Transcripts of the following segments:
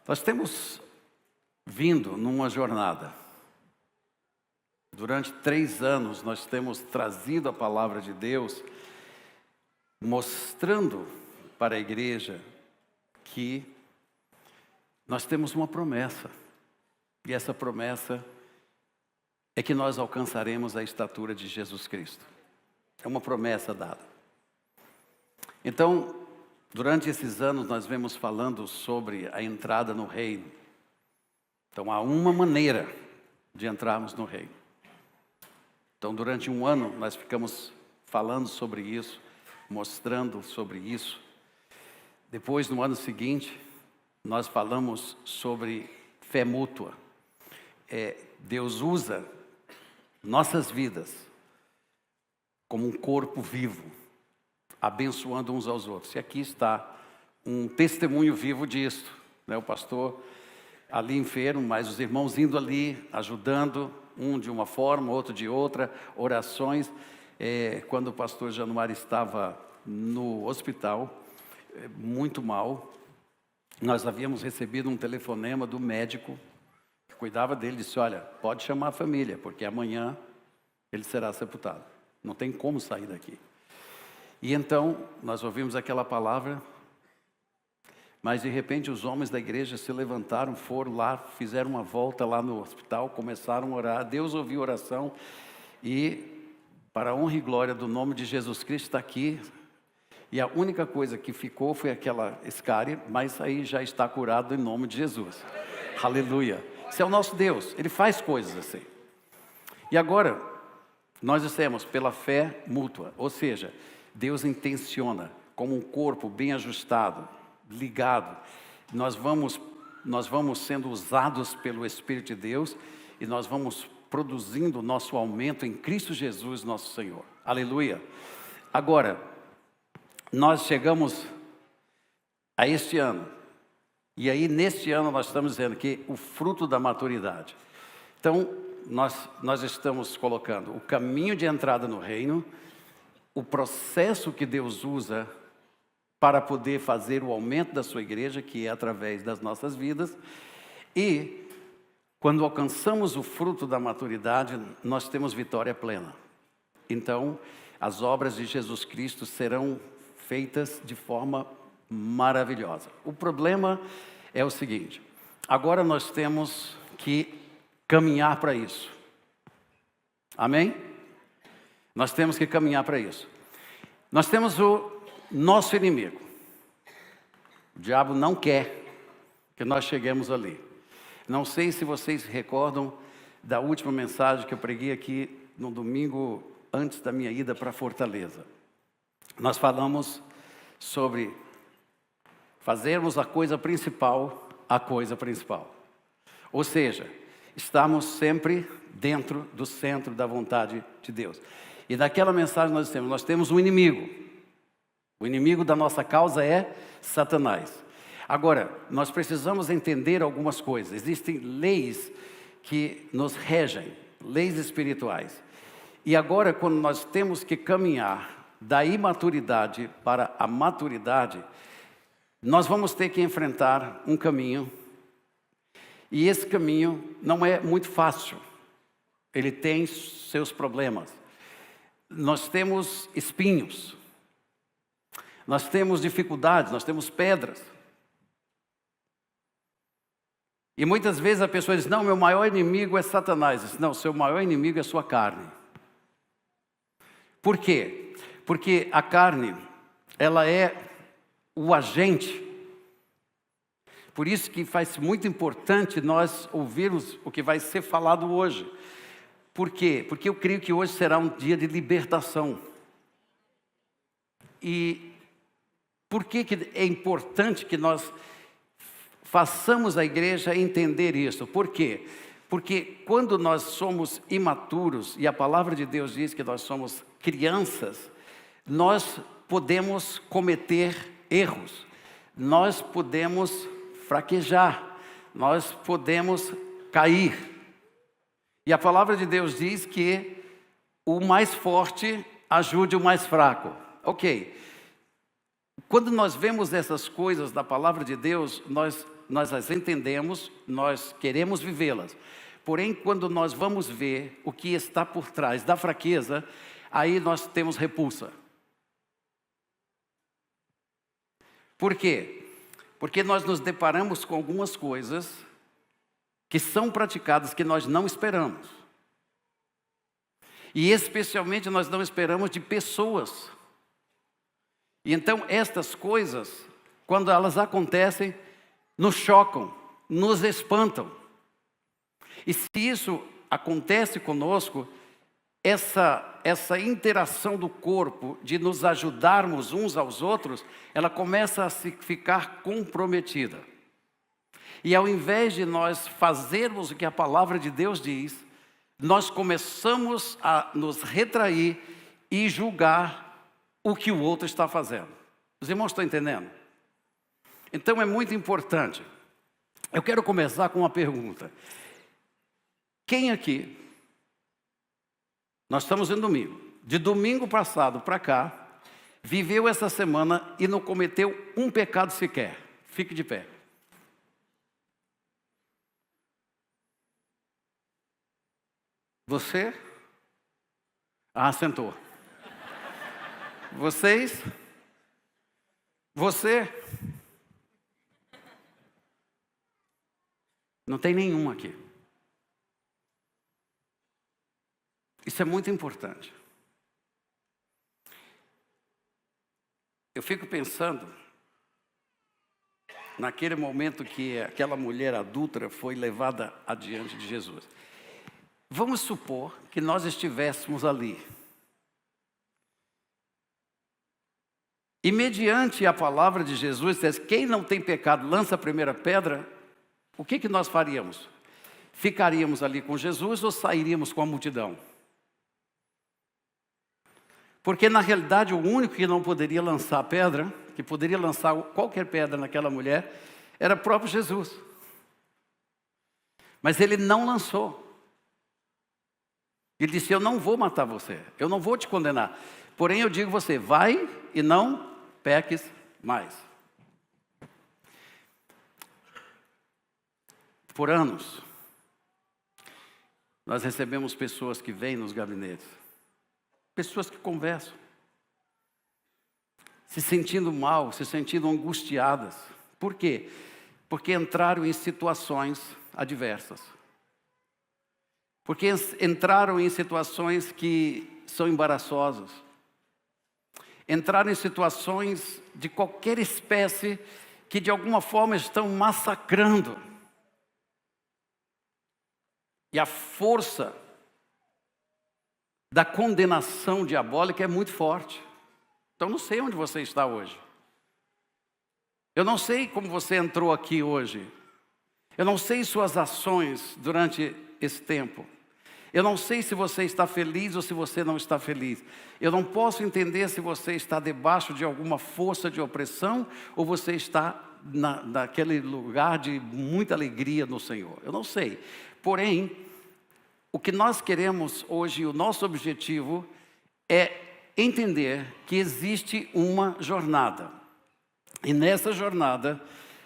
Nós temos vindo numa jornada. Durante 3 anos nós temos trazido a palavra de Deus, mostrando para a igreja que nós temos uma promessa. E essa promessa é que nós alcançaremos a estatura de Jesus Cristo. É uma promessa dada. Então, durante esses anos nós vemos falando sobre a entrada no reino. Então, há uma maneira de entrarmos no reino. Então, durante 1 ano nós ficamos falando sobre isso, mostrando sobre isso. Depois, no ano seguinte, nós falamos sobre fé mútua. Deus usa nossas vidas como um corpo vivo, abençoando uns aos outros. E aqui está um testemunho vivo disso, né? O pastor ali enfermo, mas os irmãos indo ali, ajudando, um de uma forma, outro de outra, orações. Quando o pastor Januário estava no hospital, muito mal, nós havíamos recebido um telefonema do médico que cuidava dele, disse: olha, pode chamar a família, porque amanhã ele será sepultado. Não tem como sair daqui. E então, nós ouvimos aquela palavra, mas de repente os homens da igreja se levantaram, foram lá, fizeram uma volta lá no hospital, começaram a orar. Deus ouviu a oração e, para a honra e glória do nome de Jesus Cristo, está aqui. E a única coisa que ficou foi aquela escária, mas aí já está curado em nome de Jesus. Aleluia. Esse é o nosso Deus, Ele faz coisas assim. E agora, nós dissemos pela fé mútua, ou seja, Deus intenciona como um corpo bem ajustado, ligado. Nós vamos sendo usados pelo Espírito de Deus e nós vamos produzindo o nosso aumento em Cristo Jesus, nosso Senhor. Aleluia. Agora, nós chegamos a este ano. E aí, neste ano, nós estamos dizendo que o fruto da maturidade. Então, nós estamos colocando o caminho de entrada no reino, o processo que Deus usa para poder fazer o aumento da sua igreja, que é através das nossas vidas. E, quando alcançamos o fruto da maturidade, nós temos vitória plena. Então, as obras de Jesus Cristo serão feitas de forma maravilhosa. O problema é o seguinte: agora nós temos que caminhar para isso. Amém? Nós temos que caminhar para isso. Nós temos o nosso inimigo. O diabo não quer que nós cheguemos ali. Não sei se vocês se recordam da última mensagem que eu preguei aqui no domingo antes da minha ida para Fortaleza. Nós falamos sobre fazermos a coisa principal. Ou seja, estamos sempre dentro do centro da vontade de Deus. E naquela mensagem nós dissemos, nós temos um inimigo. O inimigo da nossa causa é Satanás. Agora, nós precisamos entender algumas coisas. Existem leis que nos regem, leis espirituais. E agora, quando nós temos que caminhar da imaturidade para a maturidade, nós vamos ter que enfrentar um caminho. E esse caminho não é muito fácil. Ele tem seus problemas. Nós temos espinhos. Nós temos dificuldades, nós temos pedras. E muitas vezes a pessoa diz, não, meu maior inimigo é Satanás. Diz, não, seu maior inimigo é a sua carne. Por quê? Porque a carne, ela é o agente. Por isso que faz muito importante nós ouvirmos o que vai ser falado hoje. Por quê? Porque eu creio que hoje será um dia de libertação. E por que é importante que nós façamos a igreja entender isso? Por quê? Porque quando nós somos imaturos, e a palavra de Deus diz que nós somos crianças, nós podemos cometer erros, nós podemos fraquejar, nós podemos cair. E a palavra de Deus diz que o mais forte ajude o mais fraco. Ok. Quando nós vemos essas coisas da palavra de Deus, nós nós as entendemos, nós queremos vivê-las. Porém, quando nós vamos ver o que está por trás da fraqueza, aí nós temos repulsa. Por quê? Porque nós nos deparamos com algumas coisas que são praticadas que nós não esperamos. E especialmente nós não esperamos de pessoas. E então estas coisas, quando elas acontecem, nos chocam, nos espantam. E se isso acontece conosco, essa interação do corpo, de nos ajudarmos uns aos outros, ela começa a ficar comprometida. E ao invés de nós fazermos o que a palavra de Deus diz, nós começamos a nos retrair e julgar o que o outro está fazendo. Os irmãos estão entendendo? Então é muito importante. Eu quero começar com uma pergunta. Quem aqui, nós estamos em domingo, de domingo passado para cá, viveu essa semana e não cometeu um pecado sequer? Fique de pé. Você? Sentou. Vocês? Você? Não tem nenhum aqui. Isso é muito importante. Eu fico pensando naquele momento que aquela mulher adúltera foi levada adiante de Jesus. Vamos supor que nós estivéssemos ali. E mediante a palavra de Jesus, diz, quem não tem pecado, lança a primeira pedra. O que nós faríamos? Ficaríamos ali com Jesus ou sairíamos com a multidão? Porque na realidade o único que não poderia lançar a pedra, que poderia lançar qualquer pedra naquela mulher, era o próprio Jesus. Mas ele não lançou. Ele disse, eu não vou matar você, eu não vou te condenar. Porém eu digo a você, vai e não peques mais. Por anos, nós recebemos pessoas que vêm nos gabinetes. Pessoas que conversam, se sentindo mal, se sentindo angustiadas. Por quê? Porque entraram em situações adversas. Porque entraram em situações que são embaraçosas. Entraram em situações de qualquer espécie que de alguma forma estão massacrando. E a força da condenação diabólica é muito forte. Então não sei onde você está hoje. Eu não sei como você entrou aqui hoje. Eu não sei suas ações durante esse tempo. Eu não sei se você está feliz ou se você não está feliz. Eu não posso entender se você está debaixo de alguma força de opressão ou você está naquele lugar de muita alegria no Senhor. Eu não sei. Porém, o que nós queremos hoje, o nosso objetivo é entender que existe uma jornada. E nessa jornada,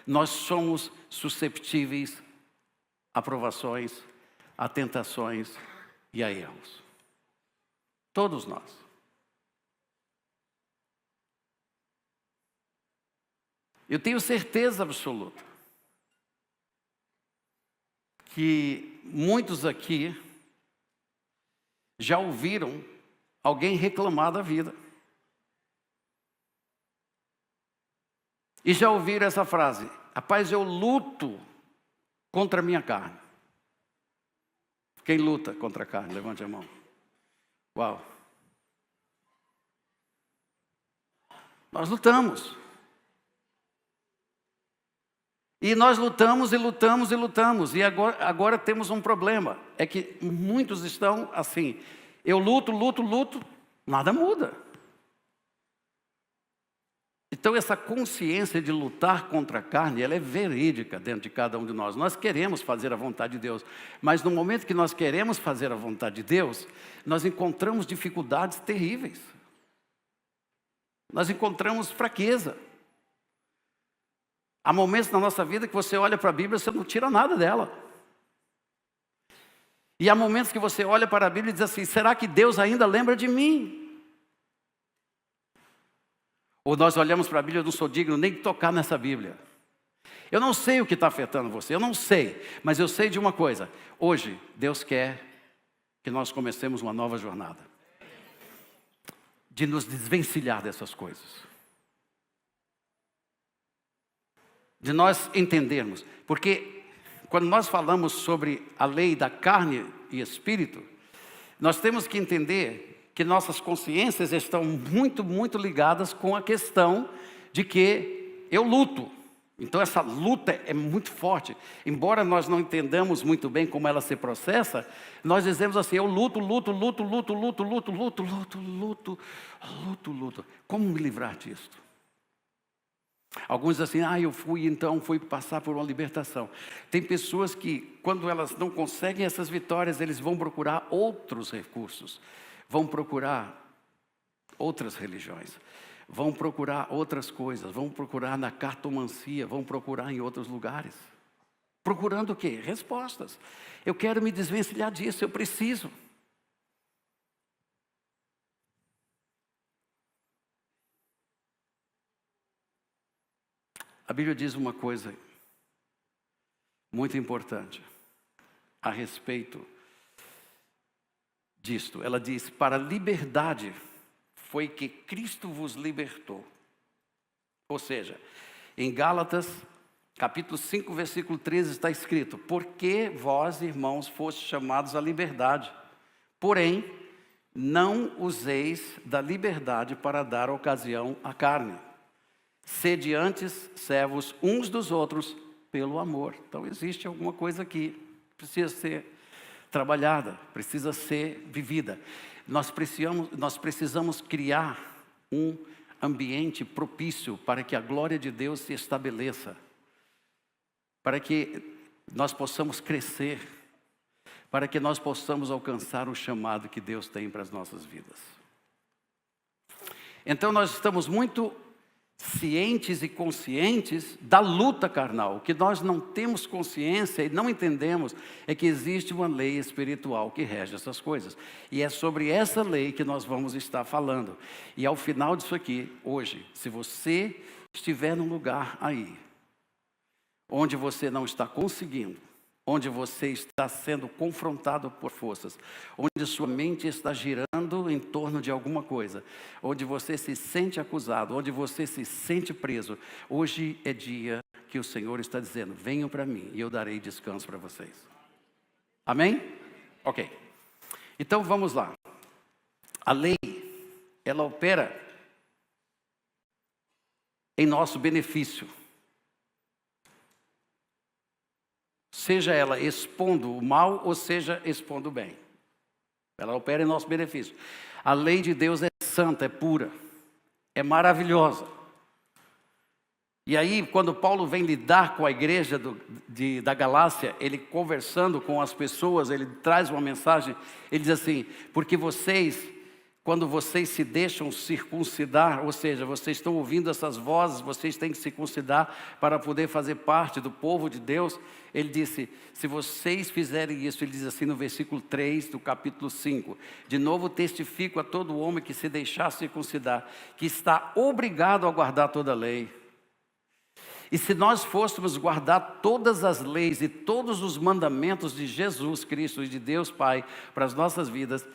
nós somos susceptíveis a provações, a tentações e a erros. Todos nós. Eu tenho certeza absoluta que muitos aqui já ouviram alguém reclamar da vida. E já ouviram essa frase, rapaz, eu luto contra a minha carne. Quem luta contra a carne? Levante a mão. Uau. Nós lutamos. E nós lutamos e lutamos e lutamos. E agora temos um problema. É que muitos estão assim. Eu luto, nada muda. Então essa consciência de lutar contra a carne, ela é verídica dentro de cada um de nós. Nós queremos fazer a vontade de Deus. Mas no momento que nós queremos fazer a vontade de Deus, nós encontramos dificuldades terríveis. Nós encontramos fraqueza. Há momentos na nossa vida que você olha para a Bíblia e você não tira nada dela. E há momentos que você olha para a Bíblia e diz assim, será que Deus ainda lembra de mim? Ou nós olhamos para a Bíblia, eu não sou digno nem de tocar nessa Bíblia. Eu não sei o que está afetando você, eu não sei. Mas eu sei de uma coisa, hoje Deus quer que nós comecemos uma nova jornada. De nos desvencilhar dessas coisas. De nós entendermos. Porque quando nós falamos sobre a lei da carne e espírito, nós temos que entender que nossas consciências estão muito, muito ligadas com a questão de que eu luto. Então essa luta é muito forte. Embora nós não entendamos muito bem como ela se processa, nós dizemos assim, eu luto. Como me livrar disso? Alguns dizem assim, eu fui passar por uma libertação. Tem pessoas que, quando elas não conseguem essas vitórias, eles vão procurar outros recursos. Vão procurar outras religiões. Vão procurar outras coisas, vão procurar na cartomancia, vão procurar em outros lugares. Procurando o quê? Respostas. Eu quero me desvencilhar disso, eu preciso. A Bíblia diz uma coisa muito importante a respeito disto. Ela diz, para a liberdade foi que Cristo vos libertou. Ou seja, em Gálatas, capítulo 5, versículo 13, está escrito, porque vós, irmãos, fostes chamados à liberdade, porém, não useis da liberdade para dar ocasião à carne. Sede antes servos uns dos outros pelo amor. Então existe alguma coisa aqui que precisa ser trabalhada, precisa ser vivida. Nós precisamos criar um ambiente propício para que a glória de Deus se estabeleça, para que nós possamos crescer, para que nós possamos alcançar o chamado que Deus tem para as nossas vidas. Então nós estamos muito cientes e conscientes da luta carnal. O que nós não temos consciência e não entendemos é que existe uma lei espiritual que rege essas coisas. E é sobre essa lei que nós vamos estar falando. E ao final disso aqui, hoje, se você estiver num lugar aí, onde você não está conseguindo, onde você está sendo confrontado por forças, onde sua mente está girando em torno de alguma coisa, onde você se sente acusado, onde você se sente preso, hoje é dia que o Senhor está dizendo, venham para mim e eu darei descanso para vocês. Amém? Ok. Então vamos lá. A lei, ela opera em nosso benefício. Seja ela expondo o mal ou seja expondo o bem. Ela opera em nosso benefício. A lei de Deus é santa, é pura, é maravilhosa. E aí, quando Paulo vem lidar com a igreja da Galácia, ele conversando com as pessoas, ele traz uma mensagem, ele diz assim, porque vocês, quando vocês se deixam circuncidar, ou seja, vocês estão ouvindo essas vozes, vocês têm que circuncidar para poder fazer parte do povo de Deus. Ele disse, se vocês fizerem isso, ele diz assim no versículo 3 do capítulo 5, de novo testifico a todo homem que se deixar circuncidar, que está obrigado a guardar toda a lei. E se nós fôssemos guardar todas as leis e todos os mandamentos de Jesus Cristo e de Deus Pai para as nossas vidas,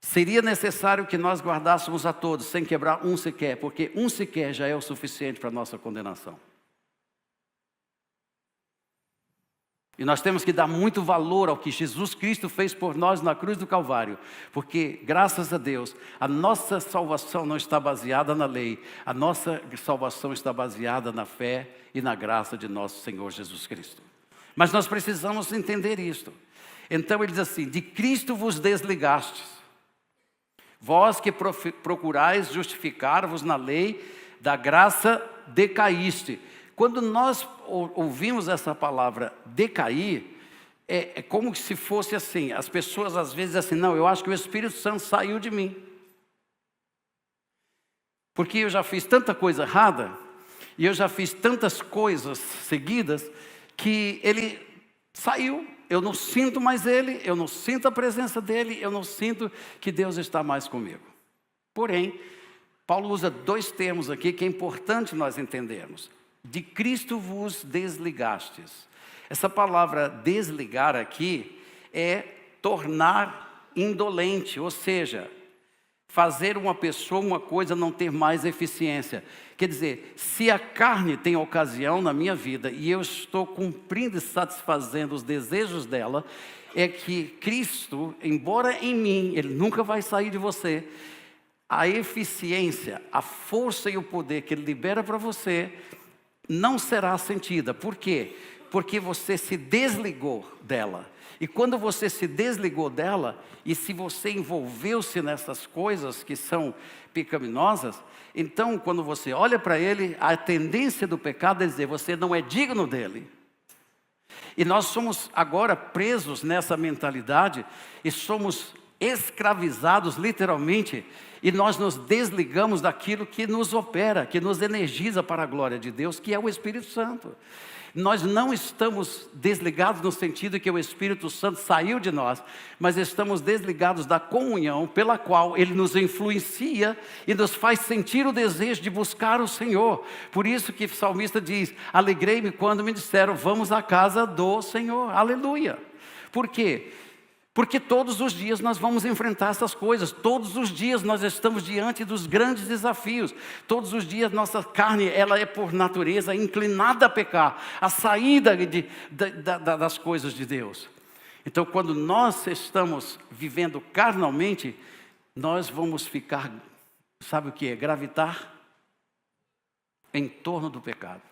seria necessário que nós guardássemos a todos, sem quebrar um sequer, porque um sequer já é o suficiente para a nossa condenação. E nós temos que dar muito valor ao que Jesus Cristo fez por nós na cruz do Calvário, porque, graças a Deus, a nossa salvação não está baseada na lei, a nossa salvação está baseada na fé e na graça de nosso Senhor Jesus Cristo. Mas nós precisamos entender isto. Então ele diz assim, de Cristo vos desligastes, vós que procurais justificar-vos na lei, da graça decaíste. Quando nós ouvimos essa palavra decair, é como se fosse assim, as pessoas às vezes dizem assim, não, eu acho que o Espírito Santo saiu de mim. Porque eu já fiz tanta coisa errada, E eu já fiz tantas coisas seguidas que ele saiu. Eu não sinto mais ele, eu não sinto a presença dele, eu não sinto que Deus está mais comigo. Porém, Paulo usa 2 termos aqui que é importante nós entendermos. De Cristo vos desligastes. Essa palavra desligar aqui é tornar indolente, ou seja, fazer uma pessoa, uma coisa não ter mais eficiência. Quer dizer, se a carne tem ocasião na minha vida e eu estou cumprindo e satisfazendo os desejos dela, é que Cristo, embora em mim, Ele nunca vai sair de você, a eficiência, a força e o poder que Ele libera para você, não será sentida. Por quê? Porque você se desligou dela. E quando você se desligou dela, e se você envolveu-se nessas coisas que são pecaminosas, então quando você olha para ele, a tendência do pecado é dizer, você não é digno dele. E nós somos agora presos nessa mentalidade, e somos escravizados literalmente, e nós nos desligamos daquilo que nos opera, que nos energiza para a glória de Deus, que é o Espírito Santo. Nós não estamos desligados no sentido que o Espírito Santo saiu de nós, mas estamos desligados da comunhão pela qual Ele nos influencia e nos faz sentir o desejo de buscar o Senhor. Por isso que o salmista diz, alegrei-me quando me disseram, vamos à casa do Senhor. Aleluia. Por quê? Porque todos os dias nós vamos enfrentar essas coisas, todos os dias nós estamos diante dos grandes desafios, todos os dias nossa carne, ela é por natureza inclinada a pecar, a saída das coisas de Deus. Então quando nós estamos vivendo carnalmente, nós vamos ficar, sabe o que é? Gravitar em torno do pecado.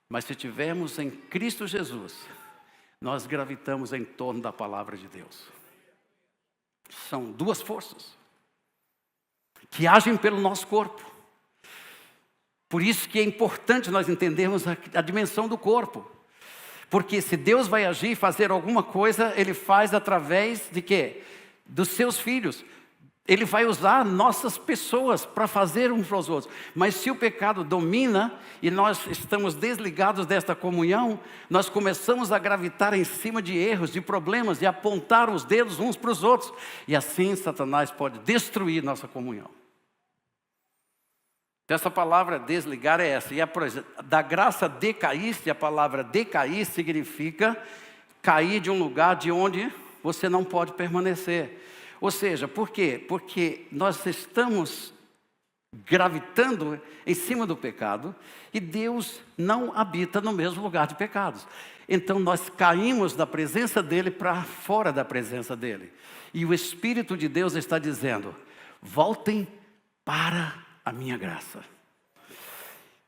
Mas se estivermos em Cristo Jesus, nós gravitamos em torno da palavra de Deus. São 2 forças que agem pelo nosso corpo. Por isso que é importante nós entendermos a dimensão do corpo. Porque se Deus vai agir e fazer alguma coisa, Ele faz através de quê? Dos seus filhos. Ele vai usar nossas pessoas para fazer uns para os outros. Mas se o pecado domina e nós estamos desligados desta comunhão, nós começamos a gravitar em cima de erros, de problemas, e apontar os dedos uns para os outros. E assim Satanás pode destruir nossa comunhão. Então, essa palavra desligar é essa. E da graça decaíste, a palavra decair significa cair de um lugar de onde você não pode permanecer. Ou seja, por quê? Porque nós estamos gravitando em cima do pecado e Deus não habita no mesmo lugar de pecados. Então nós caímos da presença dEle para fora da presença dEle. E o Espírito de Deus está dizendo, voltem para a minha graça.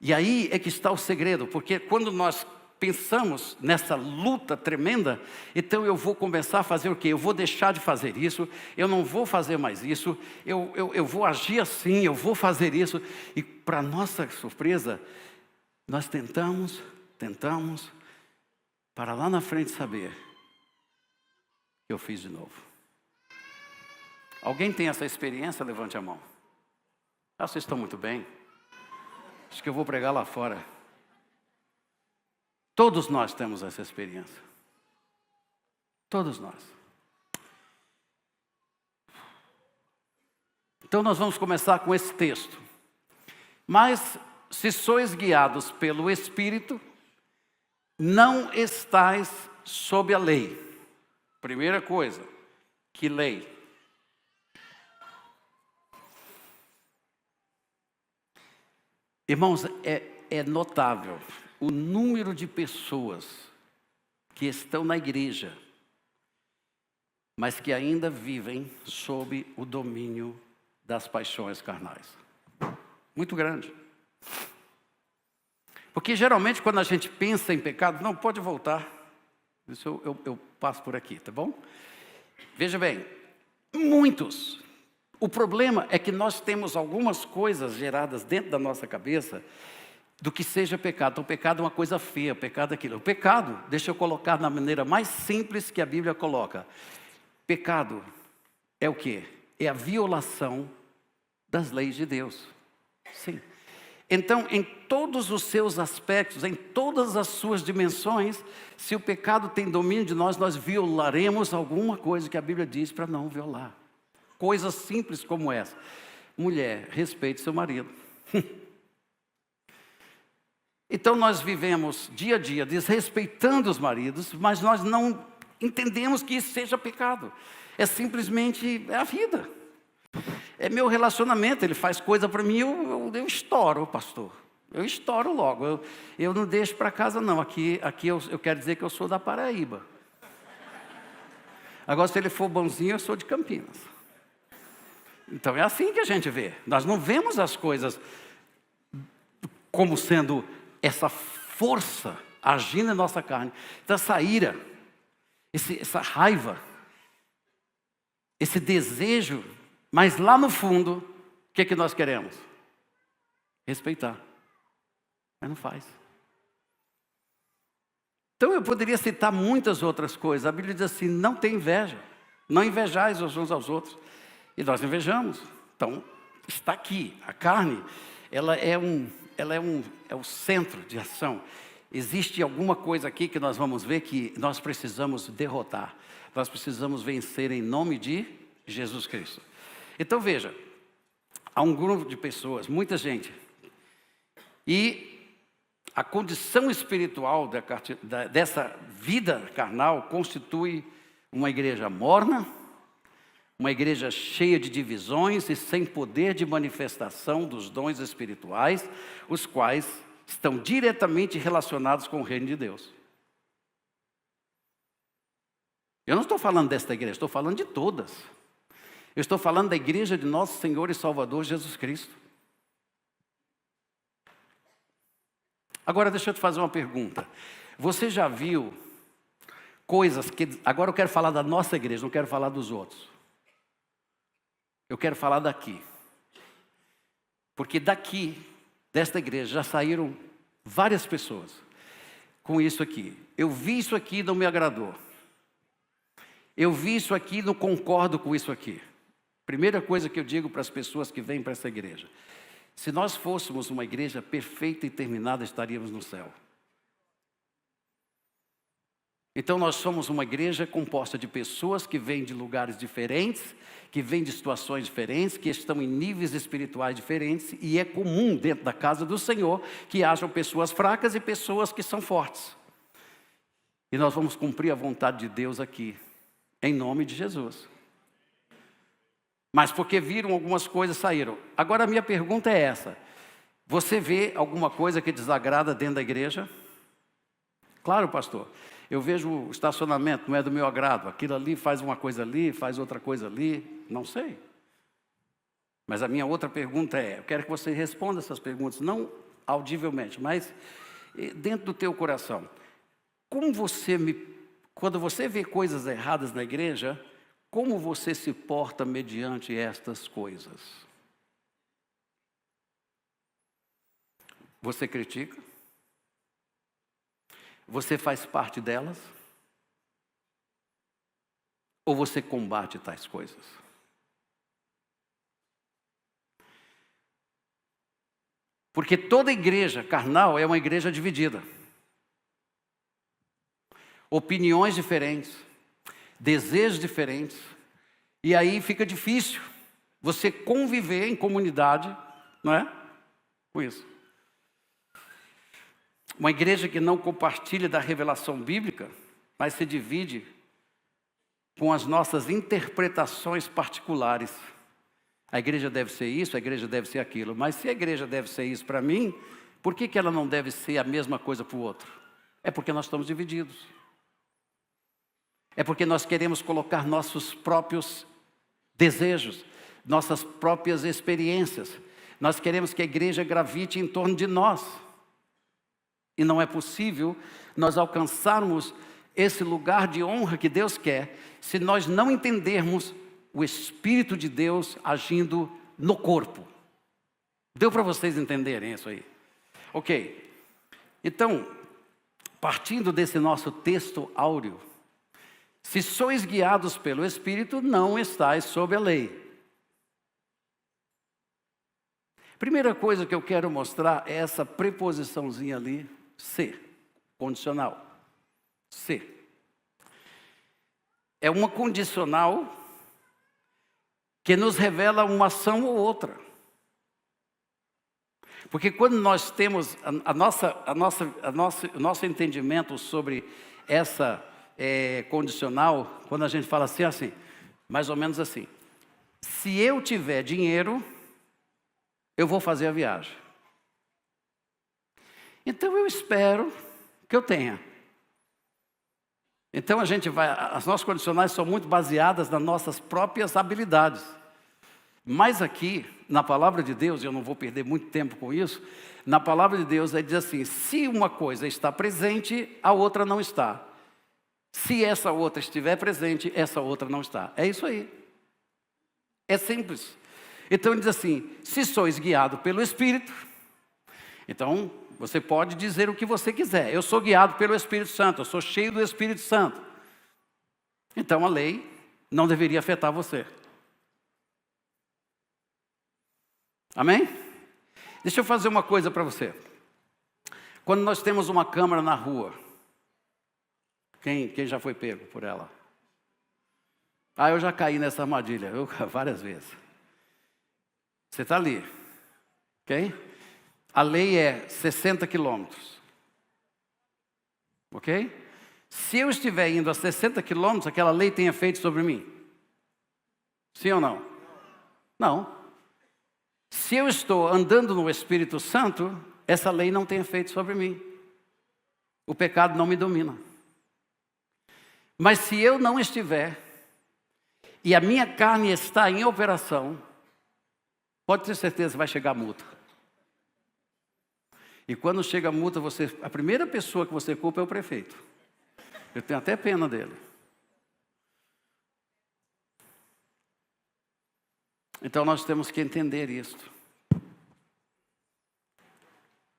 E aí é que está o segredo, porque quando nós pensamos nessa luta tremenda, então eu vou começar a fazer o quê? Eu vou deixar de fazer isso, eu não vou fazer mais isso, eu vou agir assim, eu vou fazer isso. E para nossa surpresa, nós tentamos, para lá na frente saber que eu fiz de novo. Alguém tem essa experiência? Levante a mão. Vocês estão muito bem. Acho que eu vou pregar lá fora. Todos nós temos essa experiência. Todos nós. Então nós vamos começar com esse texto. Mas se sois guiados pelo Espírito, não estais sob a lei. Primeira coisa, que lei? Irmãos, é notável o número de pessoas que estão na igreja, mas que ainda vivem sob o domínio das paixões carnais. Muito grande. Porque geralmente quando a gente pensa em pecado, não, pode voltar. Isso eu passo por aqui, tá bom? Veja bem, muitos. O problema é que nós temos algumas coisas geradas dentro da nossa cabeça do que seja pecado. Então, o pecado é uma coisa feia, o pecado é aquilo. O pecado, deixa eu colocar na maneira mais simples que a Bíblia coloca. Pecado é o quê? É a violação das leis de Deus. Sim. Então, em todos os seus aspectos, em todas as suas dimensões, se o pecado tem domínio de nós, nós violaremos alguma coisa que a Bíblia diz para não violar. Coisas simples como essa. Mulher, respeite seu marido. Então nós vivemos dia a dia desrespeitando os maridos, mas nós não entendemos que isso seja pecado. É simplesmente a vida. É meu relacionamento, ele faz coisa para mim, eu estouro, pastor. Eu estouro logo, eu não deixo para casa não. Aqui eu quero dizer que eu sou da Paraíba. Agora, se ele for bonzinho, eu sou de Campinas. Então é assim que a gente vê. Nós não vemos as coisas como sendo essa força agindo em nossa carne. Então essa ira, essa raiva, esse desejo, mas lá no fundo, o que é que nós queremos? Respeitar. Mas não faz. Então eu poderia citar muitas outras coisas. A Bíblia diz assim, não tem inveja. Não invejais uns aos outros. E nós invejamos. Então, está aqui. A carne, ela é o centro de ação. Existe alguma coisa aqui que nós vamos ver que nós precisamos derrotar. Nós precisamos vencer em nome de Jesus Cristo. Então, veja. Há um grupo de pessoas, muita gente. E a condição espiritual dessa vida carnal constitui uma igreja morna, uma igreja cheia de divisões e sem poder de manifestação dos dons espirituais, os quais estão diretamente relacionados com o reino de Deus. Eu não estou falando desta igreja, estou falando de todas. Eu estou falando da igreja de nosso Senhor e Salvador Jesus Cristo. Agora deixa eu te fazer uma pergunta. Você já viu coisas que... Agora eu quero falar da nossa igreja, não quero falar dos outros. Eu quero falar daqui. Porque daqui, desta igreja, já saíram várias pessoas com isso aqui. Eu vi isso aqui e não me agradou. Eu vi isso aqui e não concordo com isso aqui. Primeira coisa que eu digo para as pessoas que vêm para essa igreja. Se nós fôssemos uma igreja perfeita e terminada, estaríamos no céu. Então nós somos uma igreja composta de pessoas que vêm de lugares diferentes, que vêm de situações diferentes, que estão em níveis espirituais diferentes, e é comum dentro da casa do Senhor que hajam pessoas fracas e pessoas que são fortes. E nós vamos cumprir a vontade de Deus aqui, em nome de Jesus. Mas porque viram algumas coisas, saíram. Agora a minha pergunta é essa. Você vê alguma coisa que desagrada dentro da igreja? Claro, pastor. Eu vejo o estacionamento, não é do meu agrado. Aquilo ali faz uma coisa ali, faz outra coisa ali. Não sei. Mas a minha outra pergunta é, eu quero que você responda essas perguntas, não audivelmente, mas dentro do teu coração. Quando você vê coisas erradas na igreja, como você se porta mediante estas coisas? Você critica? Você faz parte delas? Ou você combate tais coisas? Porque toda igreja carnal é uma igreja dividida. Opiniões diferentes, desejos diferentes, e aí fica difícil você conviver em comunidade, não é? Com isso. Uma igreja que não compartilha da revelação bíblica, mas se divide com as nossas interpretações particulares. A igreja deve ser isso, a igreja deve ser aquilo. Mas se a igreja deve ser isso para mim, por que ela não deve ser a mesma coisa para o outro? É porque nós estamos divididos. É porque nós queremos colocar nossos próprios desejos, nossas próprias experiências. Nós queremos que a igreja gravite em torno de nós. E não é possível nós alcançarmos esse lugar de honra que Deus quer, se nós não entendermos o Espírito de Deus agindo no corpo. Deu para vocês entenderem isso aí? Ok. Então, partindo desse nosso texto áureo, se sois guiados pelo Espírito, não estáis sob a lei. Primeira coisa que eu quero mostrar é essa preposiçãozinha ali, se, condicional. Se. É uma condicional que nos revela uma ação ou outra. Porque quando nós temos o nosso entendimento sobre essa condicional, quando a gente fala assim, mais ou menos assim. Se eu tiver dinheiro, eu vou fazer a viagem. Então eu espero que eu tenha. Então as nossas condicionais são muito baseadas nas nossas próprias habilidades. Mas aqui, na palavra de Deus, eu não vou perder muito tempo com isso, na palavra de Deus diz assim, se uma coisa está presente, a outra não está. Se essa outra estiver presente, essa outra não está. É isso aí. É simples. Então ele diz assim, se sois guiado pelo Espírito, então você pode dizer o que você quiser. Eu sou guiado pelo Espírito Santo, eu sou cheio do Espírito Santo. Então a lei não deveria afetar você. Amém? Deixa eu fazer uma coisa para você. Quando nós temos uma câmera na rua, quem já foi pego por ela? Eu já caí nessa armadilha, várias vezes. Você está ali, ok? A lei é 60 quilômetros, ok? Se eu estiver indo a 60 quilômetros, aquela lei tem efeito sobre mim? Sim ou não? Não. Se eu estou andando no Espírito Santo, essa lei não tem efeito sobre mim. O pecado não me domina. Mas se eu não estiver, e a minha carne está em operação, pode ter certeza, vai chegar a multa. E quando chega a multa, a primeira pessoa que você culpa é o prefeito. Eu tenho até pena dele. Então nós temos que entender isto.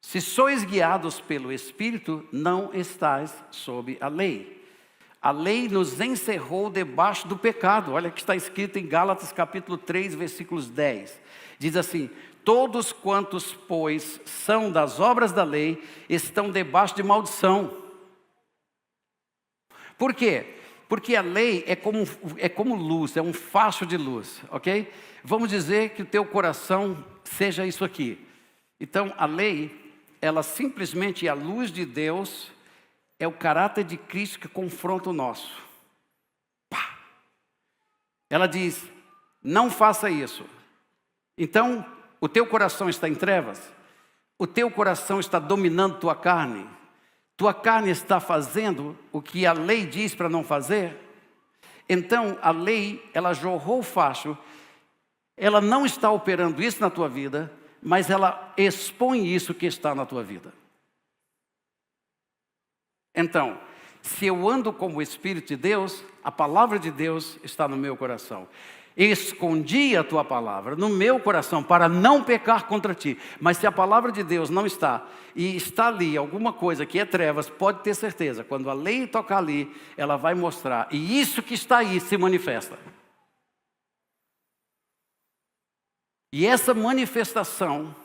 Se sois guiados pelo Espírito, não estais sob a lei. A lei nos encerrou debaixo do pecado. Olha que está escrito em Gálatas capítulo 3, versículos 10. Diz assim, todos quantos, pois, são das obras da lei, estão debaixo de maldição. Por quê? Porque a lei é como luz, é um facho de luz, ok? Vamos dizer que o teu coração seja isso aqui. Então, a lei, ela simplesmente, a luz de Deus, é o caráter de Cristo que confronta o nosso. Pá! Ela diz, não faça isso. Então, o teu coração está em trevas? O teu coração está dominando tua carne? Tua carne está fazendo o que a lei diz para não fazer? Então, a lei, ela jorrou o facho, ela não está operando isso na tua vida, mas ela expõe isso que está na tua vida. Então, se eu ando como o Espírito de Deus, a palavra de Deus está no meu coração. Escondi a tua palavra no meu coração para não pecar contra ti. Mas se a palavra de Deus não está, e está ali alguma coisa que é trevas, pode ter certeza, quando a lei tocar ali, ela vai mostrar. E isso que está aí se manifesta. E essa manifestação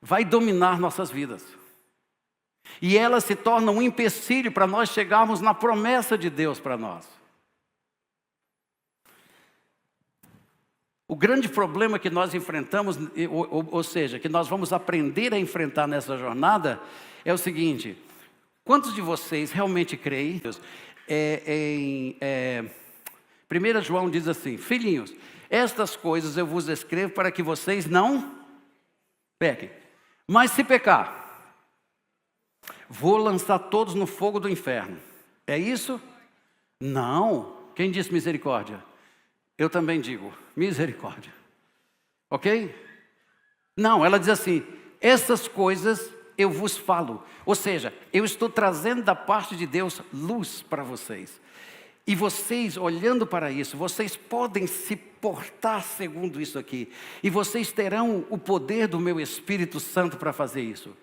vai dominar nossas vidas. E ela se torna um empecilho para nós chegarmos na promessa de Deus para nós. O grande problema que nós enfrentamos, ou seja, que nós vamos aprender a enfrentar nessa jornada, é o seguinte: quantos de vocês realmente creem? 1 João diz assim, filhinhos, estas coisas eu vos escrevo para que vocês não pequem. Mas se pecar, vou lançar todos no fogo do inferno. É isso? Não. Quem disse misericórdia? Eu também digo, misericórdia. Ok? Não, ela diz assim, essas coisas eu vos falo. Ou seja, eu estou trazendo da parte de Deus luz para vocês. E vocês, olhando para isso, vocês podem se portar segundo isso aqui. E vocês terão o poder do meu Espírito Santo para fazer isso.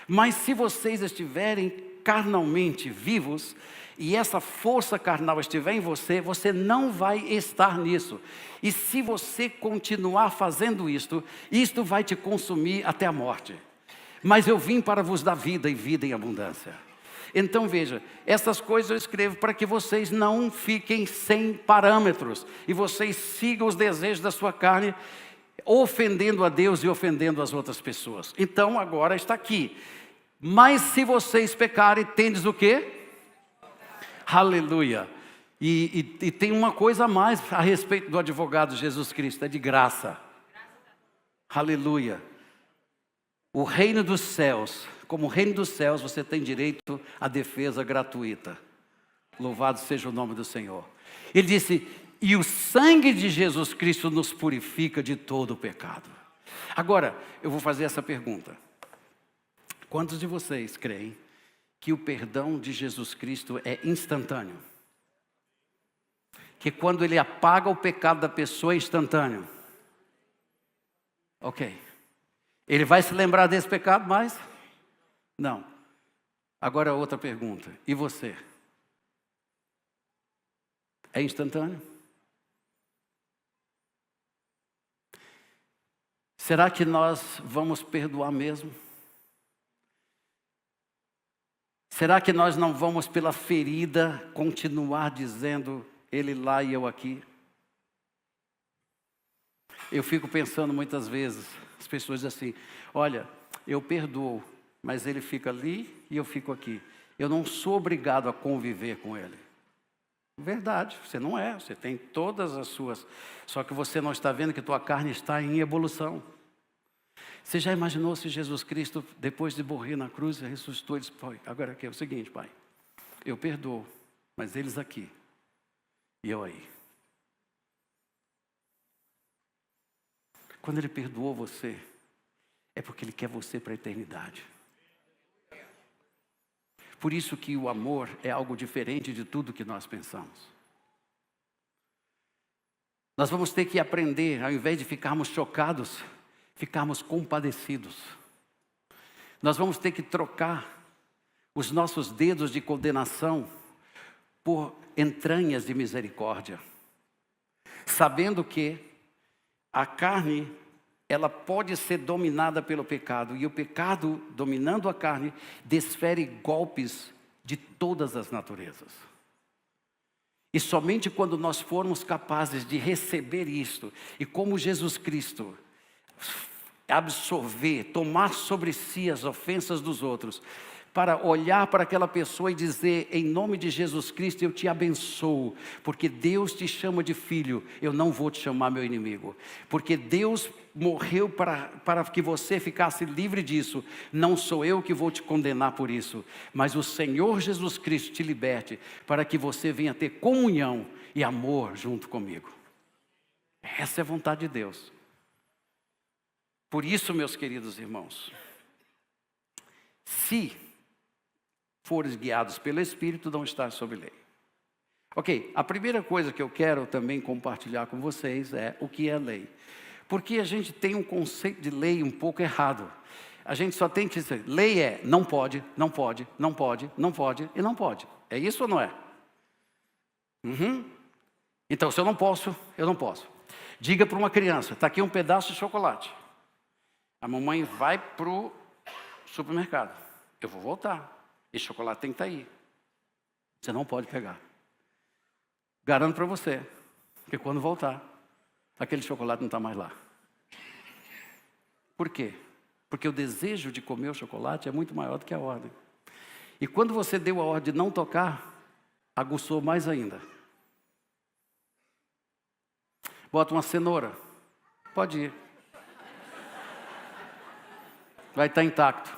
Mas se vocês estiverem carnalmente vivos, e essa força carnal estiver em você, você não vai estar nisso. E se você continuar fazendo isto vai te consumir até a morte. Mas eu vim para vos dar vida e vida em abundância. Então veja, essas coisas eu escrevo para que vocês não fiquem sem parâmetros. E vocês sigam os desejos da sua carne, ofendendo a Deus e ofendendo as outras pessoas. Então agora está aqui. Mas se vocês pecarem, tendes o quê? Aleluia. E tem uma coisa a mais a respeito do advogado Jesus Cristo, é de graça. Aleluia. O reino dos céus, como o reino dos céus, você tem direito à defesa gratuita. Louvado seja o nome do Senhor. Ele disse, e o sangue de Jesus Cristo nos purifica de todo o pecado. Agora, eu vou fazer essa pergunta. Quantos de vocês creem que o perdão de Jesus Cristo é instantâneo? Que quando Ele apaga o pecado da pessoa é instantâneo? Ok. Ele vai se lembrar desse pecado mais? Não. Agora outra pergunta. E você? É instantâneo? Será que nós vamos perdoar mesmo? Será que nós não vamos pela ferida continuar dizendo ele lá e eu aqui? Eu fico pensando muitas vezes, as pessoas dizem assim, olha, eu perdoo, mas ele fica ali e eu fico aqui. Eu não sou obrigado a conviver com ele. Verdade, você não é, você tem todas as suas, só que você não está vendo que tua carne está em evolução. Você já imaginou se Jesus Cristo, depois de morrer na cruz, ressuscitou e disse, pai, agora aqui é o seguinte, pai, eu perdoo, mas eles aqui, e eu aí. Quando Ele perdoou você, é porque Ele quer você para a eternidade. Por isso que o amor é algo diferente de tudo que nós pensamos. Nós vamos ter que aprender, ao invés de ficarmos chocados, ficarmos compadecidos. Nós vamos ter que trocar os nossos dedos de condenação por entranhas de misericórdia. Sabendo que a carne, ela pode ser dominada pelo pecado. E o pecado, dominando a carne, desfere golpes de todas as naturezas. E somente quando nós formos capazes de receber isto, e como Jesus Cristo absorver, tomar sobre si as ofensas dos outros, para olhar para aquela pessoa e dizer, em nome de Jesus Cristo, eu te abençoo, porque Deus te chama de filho, eu não vou te chamar meu inimigo, porque Deus morreu para que você ficasse livre disso, não sou eu que vou te condenar por isso, mas o Senhor Jesus Cristo te liberte, para que você venha ter comunhão e amor junto comigo. Essa é a vontade de Deus. Por isso, meus queridos irmãos, se fores guiados pelo Espírito, não estás sob lei. Ok, a primeira coisa que eu quero também compartilhar com vocês é o que é lei. Porque a gente tem um conceito de lei um pouco errado. A gente só tem que dizer, lei é não pode, não pode, não pode, não pode e não pode. É isso ou não é? Então, se eu não posso, eu não posso. Diga para uma criança, está aqui um pedaço de chocolate. A mamãe vai para o supermercado. Eu vou voltar. Esse chocolate tem que estar aí. Você não pode pegar. Garanto para você que quando voltar, aquele chocolate não está mais lá. Por quê? Porque o desejo de comer o chocolate é muito maior do que a ordem. E quando você deu a ordem de não tocar, aguçou mais ainda. Bota uma cenoura. Pode ir. Vai estar intacto.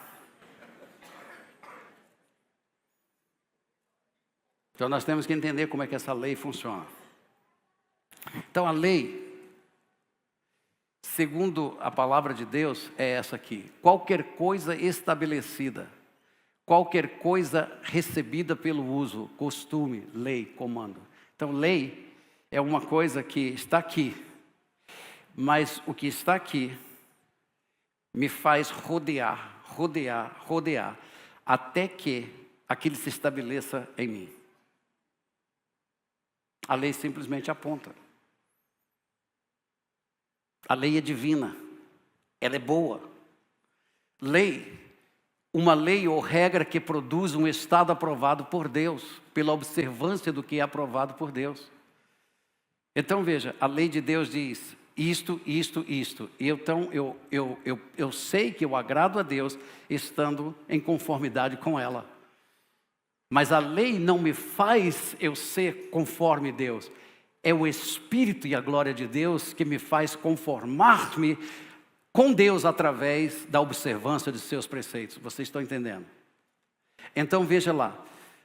Então nós temos que entender como é que essa lei funciona. Então a lei, segundo a palavra de Deus, é essa aqui. Qualquer coisa estabelecida, qualquer coisa recebida pelo uso, costume, lei, comando. Então lei é uma coisa que está aqui, mas o que está aqui me faz rodear, até que aquilo se estabeleça em mim. A lei simplesmente aponta. A lei é divina, ela é boa. Uma lei ou regra que produz um estado aprovado por Deus, pela observância do que é aprovado por Deus. Então veja, a lei de Deus diz isto, isto, isto. E então eu sei que eu agrado a Deus estando em conformidade com ela. Mas a lei não me faz eu ser conforme Deus. É o Espírito e a glória de Deus que me faz conformar-me com Deus através da observância de seus preceitos. Vocês estão entendendo? Então veja lá,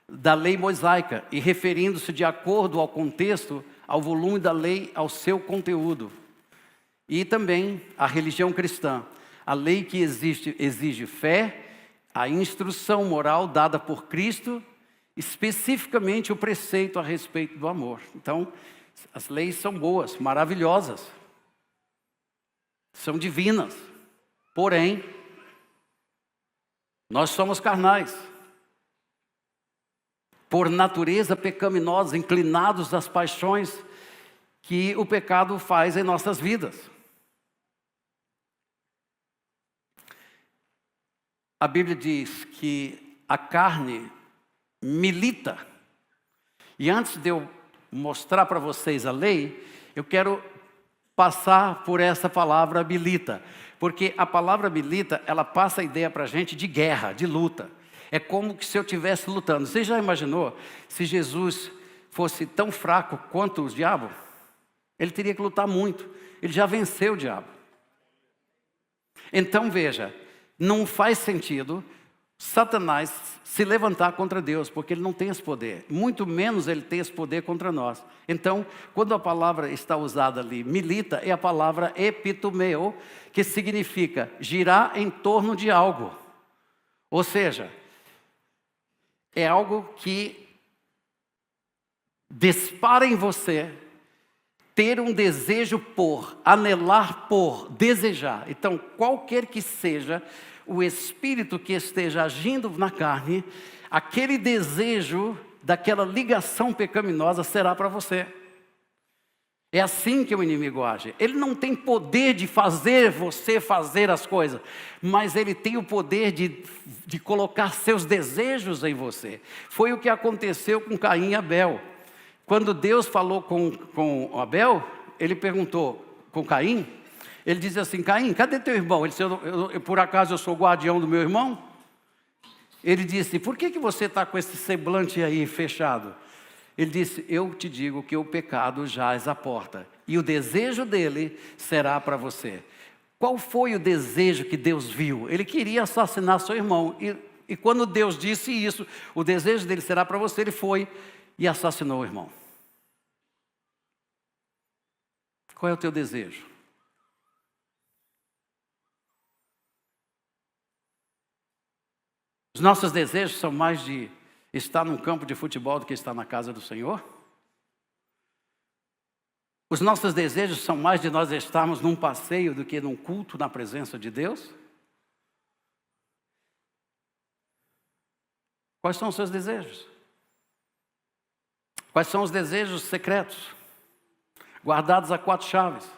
da lei mosaica, e referindo-se de acordo ao contexto, ao volume da lei, ao seu conteúdo. E também a religião cristã, a lei que exige fé, a instrução moral dada por Cristo, especificamente o preceito a respeito do amor. Então, as leis são boas, maravilhosas, são divinas, porém, nós somos carnais, por natureza pecaminosa, inclinados às paixões que o pecado faz em nossas vidas. A Bíblia diz que a carne milita. E antes de eu mostrar para vocês a lei, eu quero passar por essa palavra milita. Porque a palavra milita, ela passa a ideia para a gente de guerra, de luta. É como se eu estivesse lutando. Você já imaginou se Jesus fosse tão fraco quanto o diabo? Ele teria que lutar muito. Ele já venceu o diabo. Então veja, não faz sentido Satanás se levantar contra Deus, porque ele não tem esse poder. Muito menos ele tem esse poder contra nós. Então, quando a palavra está usada ali, milita, é a palavra epitomeo, que significa girar em torno de algo. Ou seja, é algo que dispara em você ter um desejo por, anelar por, desejar. Então, qualquer que seja o espírito que esteja agindo na carne, aquele desejo daquela ligação pecaminosa será para você. É assim que o inimigo age. Ele não tem poder de fazer você fazer as coisas, mas ele tem o poder de colocar seus desejos em você. Foi o que aconteceu com Caim e Abel. Quando Deus falou com Abel, ele perguntou com Caim, ele disse assim: Caim, cadê teu irmão? Ele disse: por acaso eu sou guardião do meu irmão? Ele disse: por que você está com esse semblante aí fechado? Ele disse: eu te digo que o pecado jaz à porta, e o desejo dele será para você. Qual foi o desejo que Deus viu? Ele queria assassinar seu irmão, e quando Deus disse isso, o desejo dele será para você, ele foi e assassinou o irmão. Qual é o teu desejo? Os nossos desejos são mais de estar num campo de futebol do que estar na casa do Senhor? Os nossos desejos são mais de nós estarmos num passeio do que num culto na presença de Deus? Quais são os seus desejos? Quais são os desejos secretos, guardados a 4 chaves?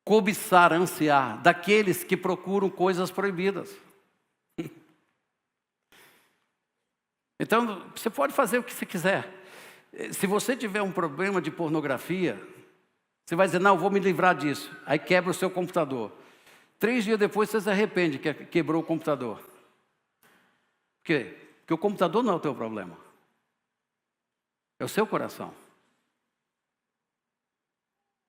Cobiçar, ansiar, daqueles que procuram coisas proibidas. Então, você pode fazer o que você quiser. Se você tiver um problema de pornografia, você vai dizer: não, vou me livrar disso. Aí quebra o seu computador. 3 dias depois você se arrepende que quebrou o computador. Por quê? Porque o computador não é o teu problema. É o seu coração.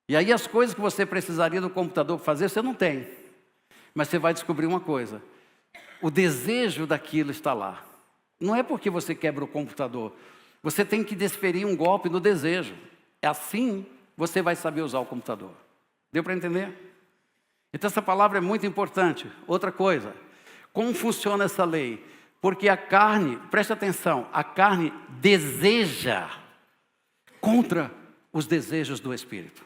E aí as coisas que você precisaria do computador para fazer, você não tem. Mas você vai descobrir uma coisa: o desejo daquilo está lá. Não é porque você quebra o computador. Você tem que desferir um golpe no desejo. Assim você vai saber usar o computador. Deu para entender? Então essa palavra é muito importante. Outra coisa, como funciona essa lei? Porque a carne, preste atenção, a carne deseja contra os desejos do Espírito.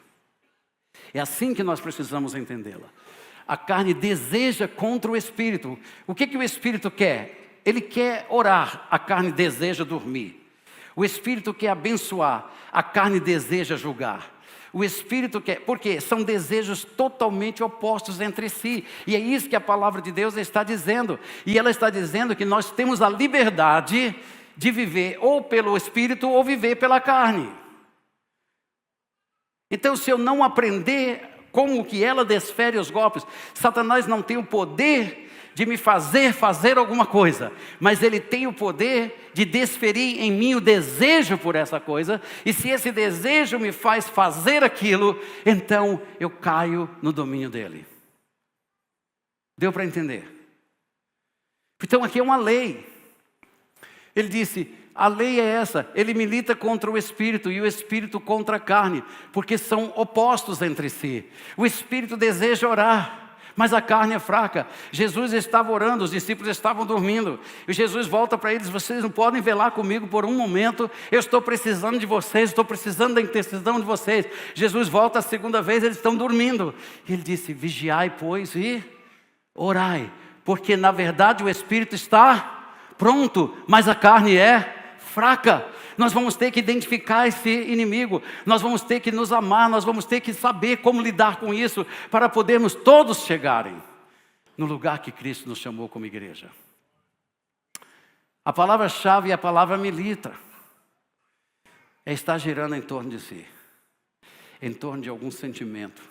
É assim que nós precisamos entendê-la. A carne deseja contra o espírito. O que o espírito quer? Ele quer orar, a carne deseja dormir. O espírito quer abençoar, a carne deseja julgar. O espírito quer, porque são desejos totalmente opostos entre si. E é isso que a palavra de Deus está dizendo. E ela está dizendo que nós temos a liberdade de viver ou pelo espírito ou viver pela carne. Então, se eu não aprender como que ela desfere os golpes, Satanás não tem o poder de me fazer alguma coisa, mas ele tem o poder de desferir em mim o desejo por essa coisa, e se esse desejo me faz fazer aquilo, então eu caio no domínio dele. Deu para entender? Então aqui é uma lei. Ele disse, a lei é essa, ele milita contra o espírito e o espírito contra a carne, porque são opostos entre si. O espírito deseja orar, mas a carne é fraca. Jesus estava orando, os discípulos estavam dormindo. E Jesus volta para eles, vocês não podem velar comigo por um momento. Eu estou precisando de vocês, estou precisando da intercessão de vocês. Jesus volta a segunda vez, eles estão dormindo. E ele disse, vigiai, pois, e orai. Porque na verdade o espírito está pronto, mas a carne é fraca. Nós vamos ter que identificar esse inimigo, nós vamos ter que nos amar, nós vamos ter que saber como lidar com isso, para podermos todos chegarem no lugar que Cristo nos chamou como igreja. A palavra-chave é a palavra milita, é estar girando em torno de si, em torno de algum sentimento.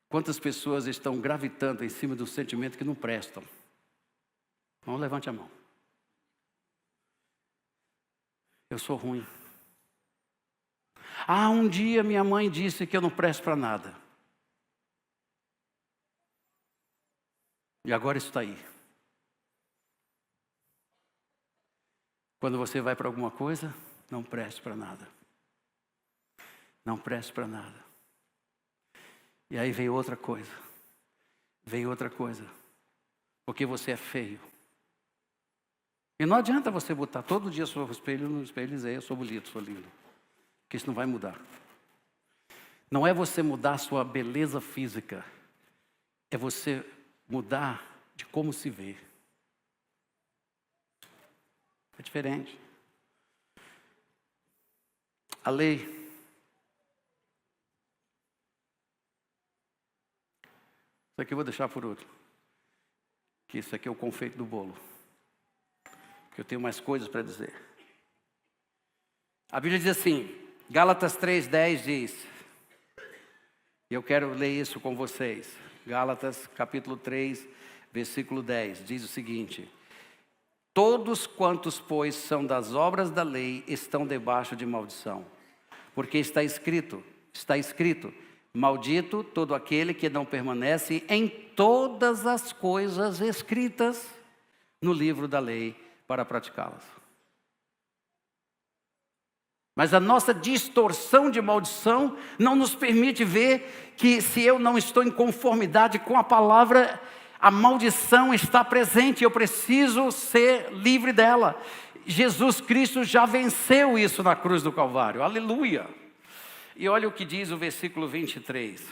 Quantas pessoas estão gravitando em cima do sentimento que não prestam? Não, levante a mão. Eu sou ruim. Um dia minha mãe disse que eu não presto para nada. E agora isso está aí. Quando você vai para alguma coisa, não preste para nada. Não preste para nada. E aí vem outra coisa. Vem outra coisa. Porque você é feio. E não adianta você botar todo dia no espelho e dizer, eu sou bonito, sou lindo. Porque isso não vai mudar. Não é você mudar a sua beleza física. É você mudar de como se vê. É diferente. A lei. Isso aqui eu vou deixar por último. Que isso aqui é o confeito do bolo. Eu tenho mais coisas para dizer. A Bíblia diz assim, Gálatas 3:10 diz, e eu quero ler isso com vocês. Gálatas capítulo 3, versículo 10, diz o seguinte, todos quantos, pois, são das obras da lei, estão debaixo de maldição. Porque está escrito, maldito todo aquele que não permanece em todas as coisas escritas no livro da lei, para praticá-las. Mas a nossa distorção de maldição não nos permite ver que se eu não estou em conformidade com a palavra, a maldição está presente, eu preciso ser livre dela. Jesus Cristo já venceu isso na cruz do Calvário, aleluia. E olha o que diz o versículo 23.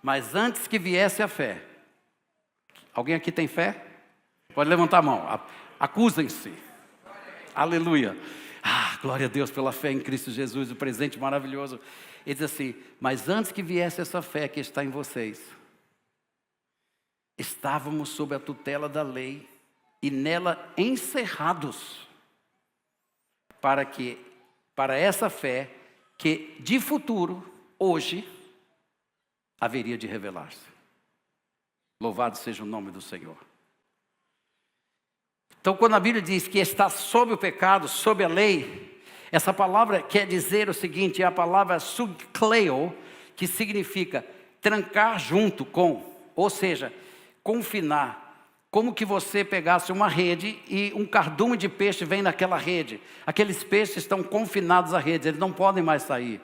Mas antes que viesse a fé, alguém aqui tem fé? Pode levantar a mão, acusem-se. Aleluia. Glória a Deus pela fé em Cristo Jesus, o presente maravilhoso. Ele diz assim, mas antes que viesse essa fé que está em vocês, estávamos sob a tutela da lei e nela encerrados, para essa fé que de futuro, hoje, haveria de revelar-se. Louvado seja o nome do Senhor. Então, quando a Bíblia diz que está sob o pecado, sob a lei, essa palavra quer dizer o seguinte, é a palavra subcleo, que significa trancar junto com, ou seja, confinar. Como que você pegasse uma rede e um cardume de peixe vem naquela rede. Aqueles peixes estão confinados à rede, eles não podem mais sair.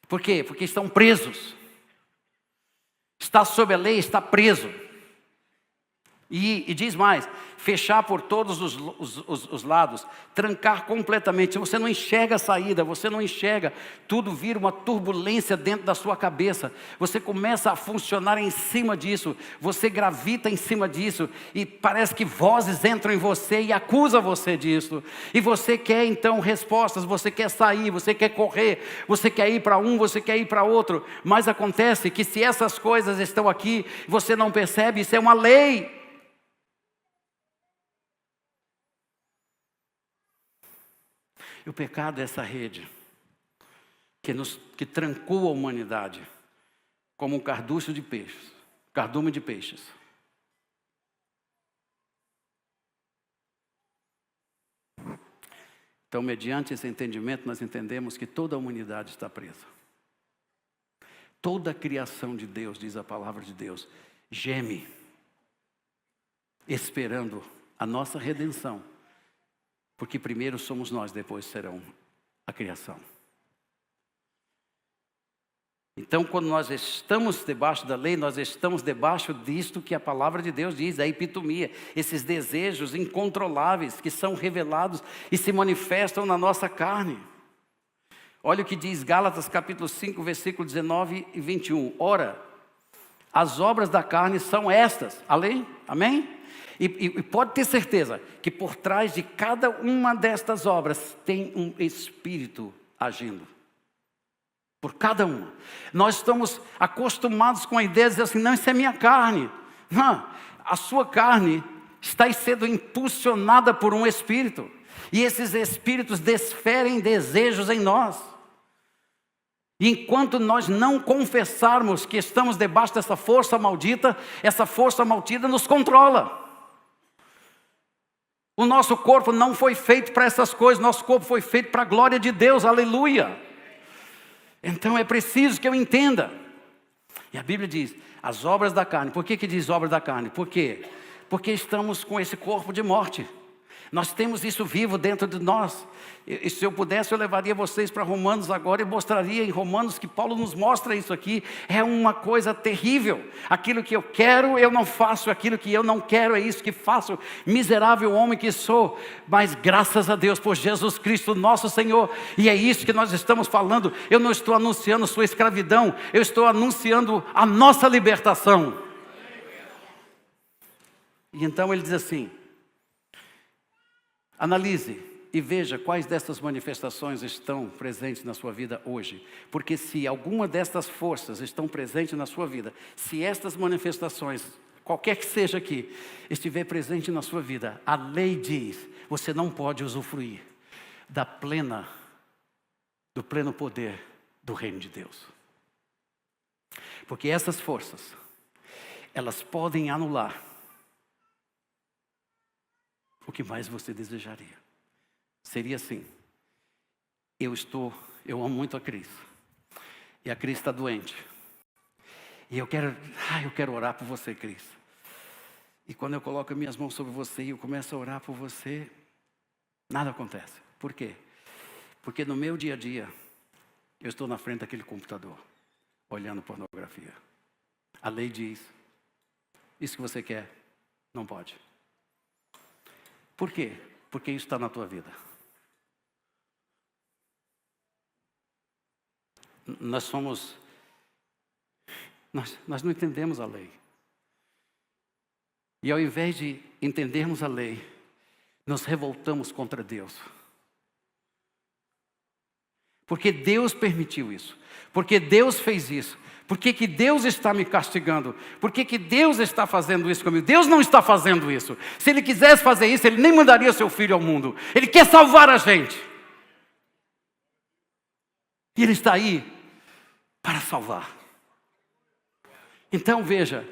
Por quê? Porque estão presos. Está sob a lei, está preso. E diz mais, fechar por todos os lados, trancar completamente. Você não enxerga a saída, você não enxerga, tudo vira uma turbulência dentro da sua cabeça. Você começa a funcionar em cima disso, você gravita em cima disso, e parece que vozes entram em você e acusam você disso. E você quer então respostas, você quer sair, você quer correr, você quer ir para um, você quer ir para outro. Mas acontece que se essas coisas estão aqui, você não percebe, isso é uma lei. E o pecado é essa rede que trancou a humanidade como um cardume de peixes. Então, mediante esse entendimento, nós entendemos que toda a humanidade está presa. Toda a criação de Deus, diz a palavra de Deus, geme, esperando a nossa redenção. Porque primeiro somos nós, depois serão a criação. Então, quando nós estamos debaixo da lei, nós estamos debaixo disto que a palavra de Deus diz, a epitomia, esses desejos incontroláveis que são revelados e se manifestam na nossa carne. Olha o que diz Gálatas capítulo 5, versículo 19 e 21. Ora, as obras da carne são estas, a lei, amém? E pode ter certeza que por trás de cada uma destas obras tem um espírito agindo. Por cada uma. Nós estamos acostumados com a ideia de dizer assim, não, isso é minha carne. Não, a sua carne está sendo impulsionada por um espírito. E esses espíritos desferem desejos em nós. E enquanto nós não confessarmos que estamos debaixo dessa força maldita, essa força maldita nos controla. O nosso corpo não foi feito para essas coisas, nosso corpo foi feito para a glória de Deus, aleluia. Então é preciso que eu entenda. E a Bíblia diz, as obras da carne. Por que diz obras da carne? Por quê? Porque estamos com esse corpo de morte. Nós temos isso vivo dentro de nós. E se eu pudesse, eu levaria vocês para Romanos agora e mostraria em Romanos que Paulo nos mostra isso aqui. É uma coisa terrível. Aquilo que eu quero, eu não faço. Aquilo que eu não quero, é isso que faço. Miserável homem que sou. Mas graças a Deus por Jesus Cristo, nosso Senhor. E é isso que nós estamos falando. Eu não estou anunciando sua escravidão. Eu estou anunciando a nossa libertação. E então ele diz assim, analise e veja quais dessas manifestações estão presentes na sua vida hoje. Porque se alguma destas forças estão presentes na sua vida, se estas manifestações, qualquer que seja aqui, estiver presente na sua vida, a lei diz, você não pode usufruir do pleno poder do reino de Deus. Porque essas forças, elas podem anular o que mais você desejaria. Seria assim, eu amo muito a Cris, e a Cris está doente, e eu quero orar por você, Cris. E quando eu coloco minhas mãos sobre você e eu começo a orar por você, nada acontece. Por quê? Porque no meu dia a dia, eu estou na frente daquele computador, olhando pornografia. A lei diz, isso que você quer, não pode. Por quê? Porque isso está na tua vida. Nós não entendemos a lei. E ao invés de entendermos a lei, nos revoltamos contra Deus. Porque Deus permitiu isso. Porque Deus fez isso. Por que Deus está me castigando? Por que Deus está fazendo isso comigo? Deus não está fazendo isso. Se Ele quisesse fazer isso, Ele nem mandaria seu Filho ao mundo. Ele quer salvar a gente. E Ele está aí para salvar. Então veja,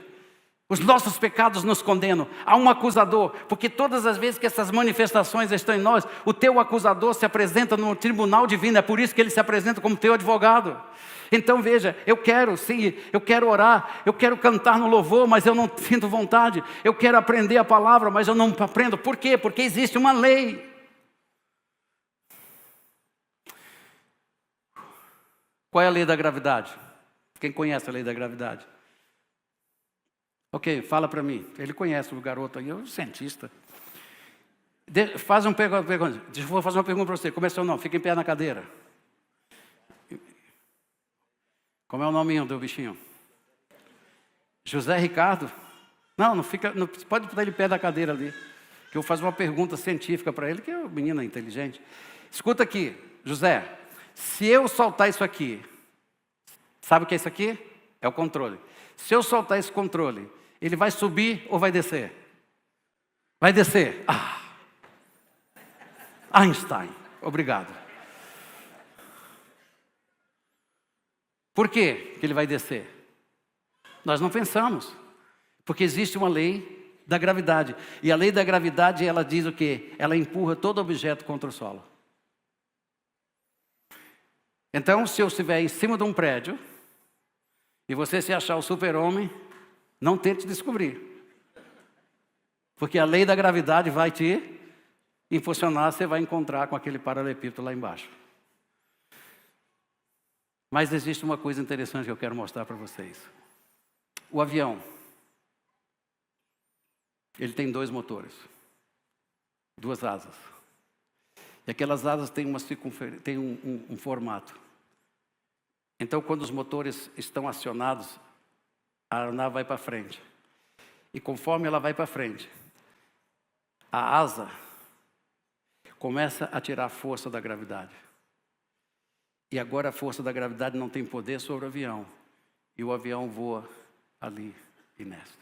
os nossos pecados nos condenam. Há um acusador, porque todas as vezes que essas manifestações estão em nós, o teu acusador se apresenta no tribunal divino. É por isso que ele se apresenta como teu advogado. Então veja, eu quero orar, eu quero cantar no louvor, mas eu não sinto vontade. Eu quero aprender a palavra, mas eu não aprendo. Por quê? Porque existe uma lei. Qual é a lei da gravidade? Quem conhece a lei da gravidade? Ok, fala para mim. Ele conhece o garoto aí, o cientista. Faz uma pergunta. Deixa eu fazer uma pergunta para você. Como é seu nome? Fica em pé na cadeira. Como é o nominho do bichinho? José Ricardo? Não fica. Não, pode botar ele em pé da cadeira ali. Que eu vou fazer uma pergunta científica para ele, que é um menino inteligente. Escuta aqui, José. Se eu soltar isso aqui, sabe o que é isso aqui? É o controle. Se eu soltar esse controle, ele vai subir ou vai descer? Vai descer. Einstein, obrigado. Por que ele vai descer? Nós não pensamos. Porque existe uma lei da gravidade. E a lei da gravidade, ela diz o quê? Ela empurra todo objeto contra o solo. Então, se eu estiver em cima de um prédio, e você se achar o super-homem, não tente descobrir. Porque a lei da gravidade vai te impulsionar, você vai encontrar com aquele paralelepípedo lá embaixo. Mas existe uma coisa interessante que eu quero mostrar para vocês. O avião, ele tem 2 motores, 2 asas. E aquelas asas têm um formato. Então, quando os motores estão acionados, a aeronave vai para frente. E conforme ela vai para frente, a asa começa a tirar a força da gravidade. E agora a força da gravidade não tem poder sobre o avião. E o avião voa ali, inerto.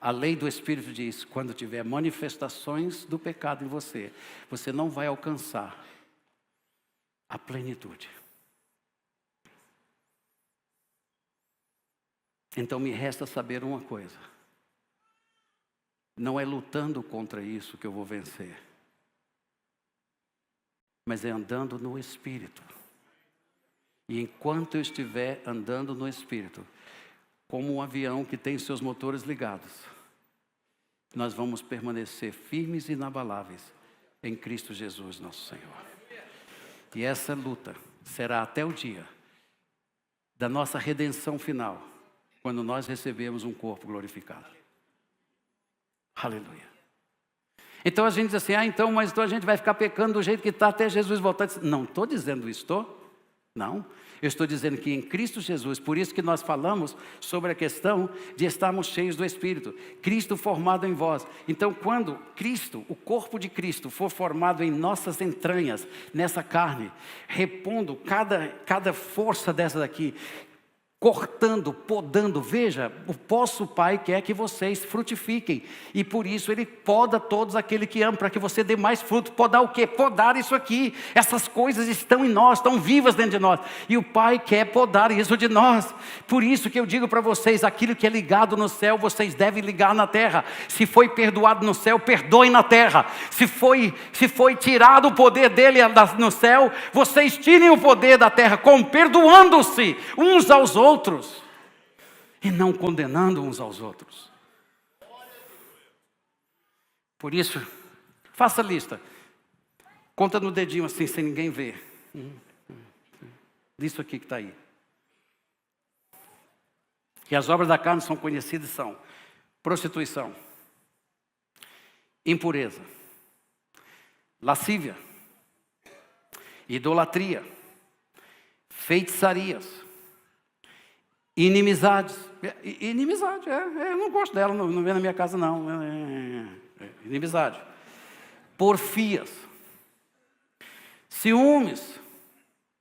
A lei do Espírito diz, quando tiver manifestações do pecado em você, você não vai alcançar a plenitude. Então me resta saber uma coisa. Não é lutando contra isso que eu vou vencer, mas é andando no Espírito. E enquanto eu estiver andando no Espírito, como um avião que tem seus motores ligados, nós vamos permanecer firmes e inabaláveis em Cristo Jesus, nosso Senhor. E essa luta será até o dia da nossa redenção final, quando nós recebemos um corpo glorificado. Aleluia. Então a gente diz assim, mas então a gente vai ficar pecando do jeito que está até Jesus voltar. Não estou dizendo isso, estou? Não. Eu estou dizendo que em Cristo Jesus, por isso que nós falamos sobre a questão de estarmos cheios do Espírito. Cristo formado em vós. Então quando Cristo, o corpo de Cristo, for formado em nossas entranhas, nessa carne, repondo cada força dessa daqui, cortando, podando, veja, o vosso Pai quer que vocês frutifiquem, e por isso Ele poda todos aquele que ama, para que você dê mais fruto. Podar o quê? Podar isso aqui, essas coisas estão em nós, estão vivas dentro de nós, e o Pai quer podar isso de nós. Por isso que eu digo para vocês, aquilo que é ligado no céu, vocês devem ligar na terra. Se foi perdoado no céu, perdoem na terra. Se foi tirado o poder dele no céu, vocês tirem o poder da terra, perdoando-se uns aos outros, e não condenando uns aos outros. Por isso, faça a lista. Conta no dedinho assim, sem ninguém ver. Disso aqui que está aí. E as obras da carne são conhecidas, são prostituição, impureza, lascívia, idolatria, feitiçarias, inimizades. Inimizade, eu não gosto dela, não vem na minha casa não. Inimizade. Porfias. Ciúmes.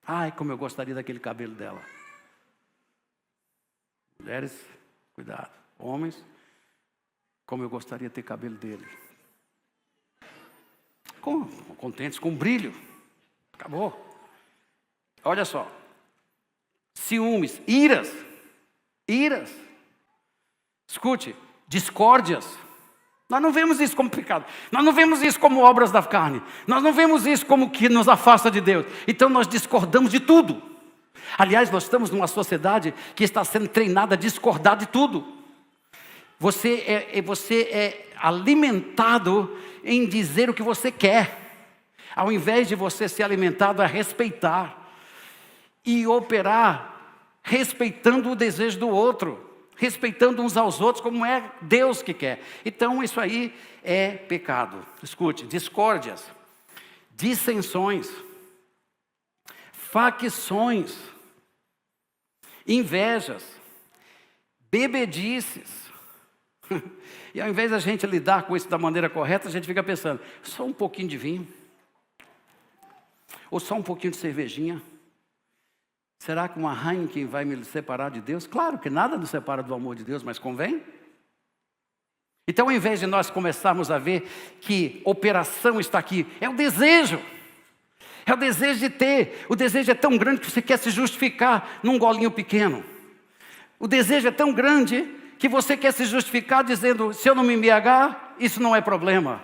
Ai, como eu gostaria daquele cabelo dela. Mulheres, cuidado. Homens, como eu gostaria de ter cabelo dele. Contentes com brilho. Acabou. Olha só. Ciúmes, iras. Escute, discórdias. Nós não vemos isso como pecado. Nós não vemos isso como obras da carne. Nós não vemos isso como que nos afasta de Deus. Então nós discordamos de tudo. Aliás, nós estamos numa sociedade que está sendo treinada a discordar de tudo. Você é alimentado em dizer o que você quer, ao invés de você ser alimentado a respeitar e operar respeitando o desejo do outro, respeitando uns aos outros como é Deus que quer. Então isso aí é pecado. Escute, discórdias, dissensões, facções, invejas, bebedices. E ao invés da gente lidar com isso da maneira correta, a gente fica pensando, só um pouquinho de vinho? Ou só um pouquinho de cervejinha? Será que uma Heineken vai me separar de Deus? Claro que nada nos separa do amor de Deus, mas convém? Então, ao invés de nós começarmos a ver que operação está aqui, é o desejo. É o desejo de ter. O desejo é tão grande que você quer se justificar num golinho pequeno. O desejo é tão grande que você quer se justificar dizendo, se eu não me embriagar, isso não é problema.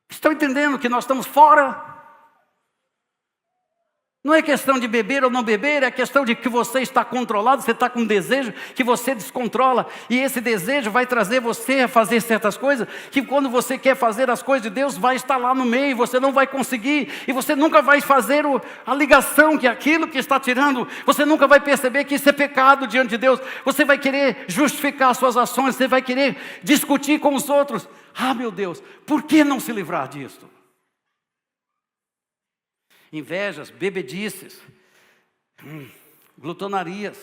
Estão entendendo que nós estamos fora? Não é questão de beber ou não beber, é questão de que você está controlado, você está com um desejo que você descontrola. E esse desejo vai trazer você a fazer certas coisas, que quando você quer fazer as coisas de Deus, vai estar lá no meio, você não vai conseguir. E você nunca vai fazer a ligação que aquilo que está tirando, você nunca vai perceber que isso é pecado diante de Deus. Você vai querer justificar suas ações, você vai querer discutir com os outros. Ah, meu Deus, por que não se livrar disso? Invejas, bebedices, glutonarias.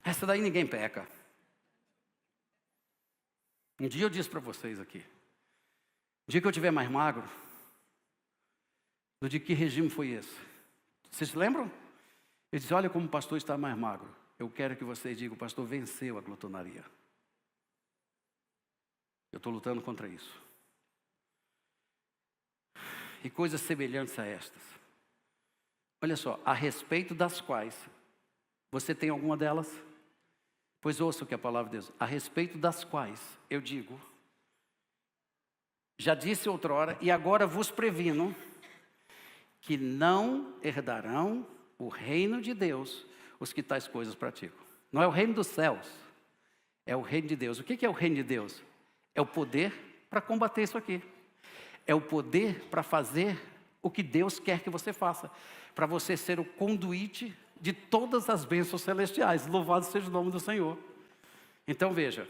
Essa daí ninguém peca. Um dia eu disse para vocês aqui, o dia que eu estiver mais magro, do dia que regime foi esse? Vocês se lembram? Eu disse, olha como o pastor está mais magro. Eu quero que vocês digam, o pastor venceu a glutonaria. Eu estou lutando contra isso. E coisas semelhantes a estas. Olha só, a respeito das quais, você tem alguma delas? Pois ouça o que a palavra de Deus, a respeito das quais, eu digo, já disse outrora, e agora vos previno, que não herdarão o reino de Deus os que tais coisas praticam. Não é o reino dos céus, é o reino de Deus. O que é o reino de Deus? É o poder para combater isso aqui. É o poder para fazer o que Deus quer que você faça. Para você ser o conduíte de todas as bênçãos celestiais. Louvado seja o nome do Senhor. Então veja.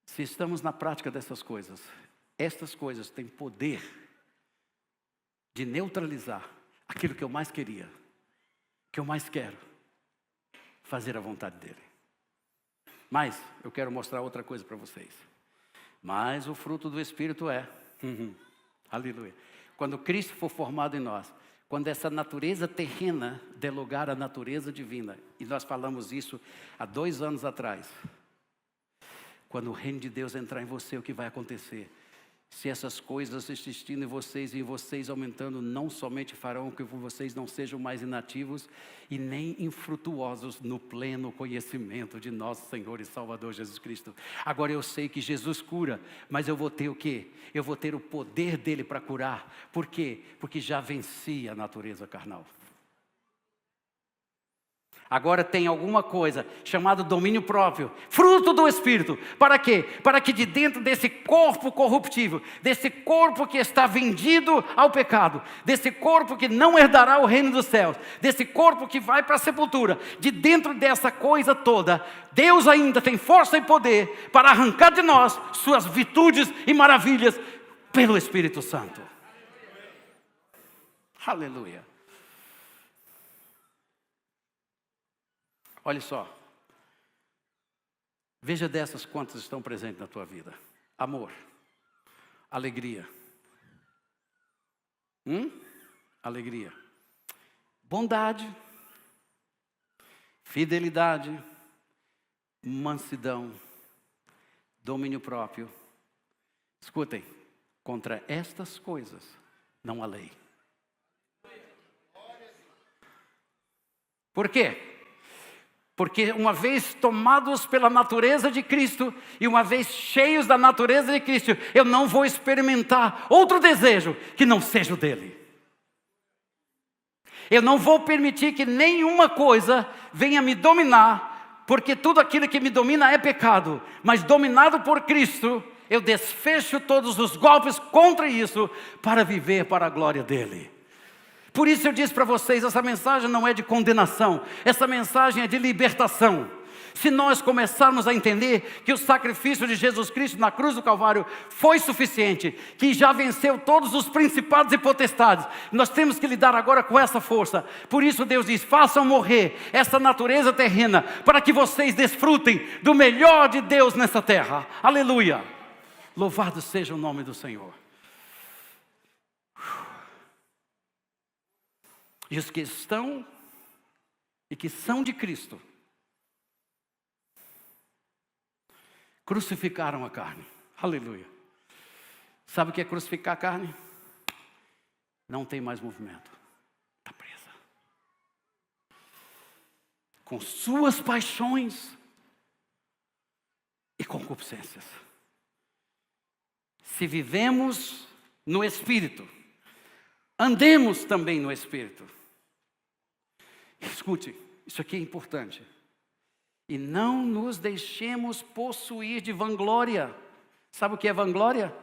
Se estamos na prática dessas coisas, estas coisas têm poder de neutralizar aquilo que eu mais queria, que eu mais quero, fazer a vontade dEle. Mas eu quero mostrar outra coisa para vocês. Mas o fruto do Espírito é, aleluia, quando Cristo for formado em nós, quando essa natureza terrena der lugar à natureza divina, e nós falamos isso há 2 anos atrás, quando o reino de Deus entrar em você, o que vai acontecer? Se essas coisas existindo em vocês aumentando, não somente farão que vocês não sejam mais inativos e nem infrutuosos no pleno conhecimento de nosso Senhor e Salvador Jesus Cristo. Agora eu sei que Jesus cura, mas eu vou ter o quê? Eu vou ter o poder dele para curar. Por quê? Porque já venci a natureza carnal. Agora tem alguma coisa chamada domínio próprio, fruto do Espírito. Para quê? Para que de dentro desse corpo corruptível, desse corpo que está vendido ao pecado, desse corpo que não herdará o reino dos céus, desse corpo que vai para a sepultura, de dentro dessa coisa toda, Deus ainda tem força e poder para arrancar de nós suas virtudes e maravilhas pelo Espírito Santo. Aleluia. Olha só, veja dessas quantas estão presentes na tua vida. Amor, alegria, alegria, bondade, fidelidade, mansidão, domínio próprio. Escutem, contra estas coisas não há lei. Por quê? Porque uma vez tomados pela natureza de Cristo e uma vez cheios da natureza de Cristo, eu não vou experimentar outro desejo que não seja o dele. Eu não vou permitir que nenhuma coisa venha me dominar, porque tudo aquilo que me domina é pecado. Mas dominado por Cristo, eu desfecho todos os golpes contra isso para viver para a glória dele. Por isso eu disse para vocês, essa mensagem não é de condenação, essa mensagem é de libertação. Se nós começarmos a entender que o sacrifício de Jesus Cristo na cruz do Calvário foi suficiente, que já venceu todos os principados e potestades, nós temos que lidar agora com essa força. Por isso Deus diz, façam morrer essa natureza terrena, para que vocês desfrutem do melhor de Deus nessa terra. Aleluia! Louvado seja o nome do Senhor. E os que estão e que são de Cristo crucificaram a carne. Aleluia. Sabe o que é crucificar a carne? Não tem mais movimento. Está presa. Com suas paixões e concupiscências. Se vivemos no Espírito, andemos também no Espírito. Escute, isso aqui é importante. E não nos deixemos possuir de vanglória. Sabe o que é vanglória?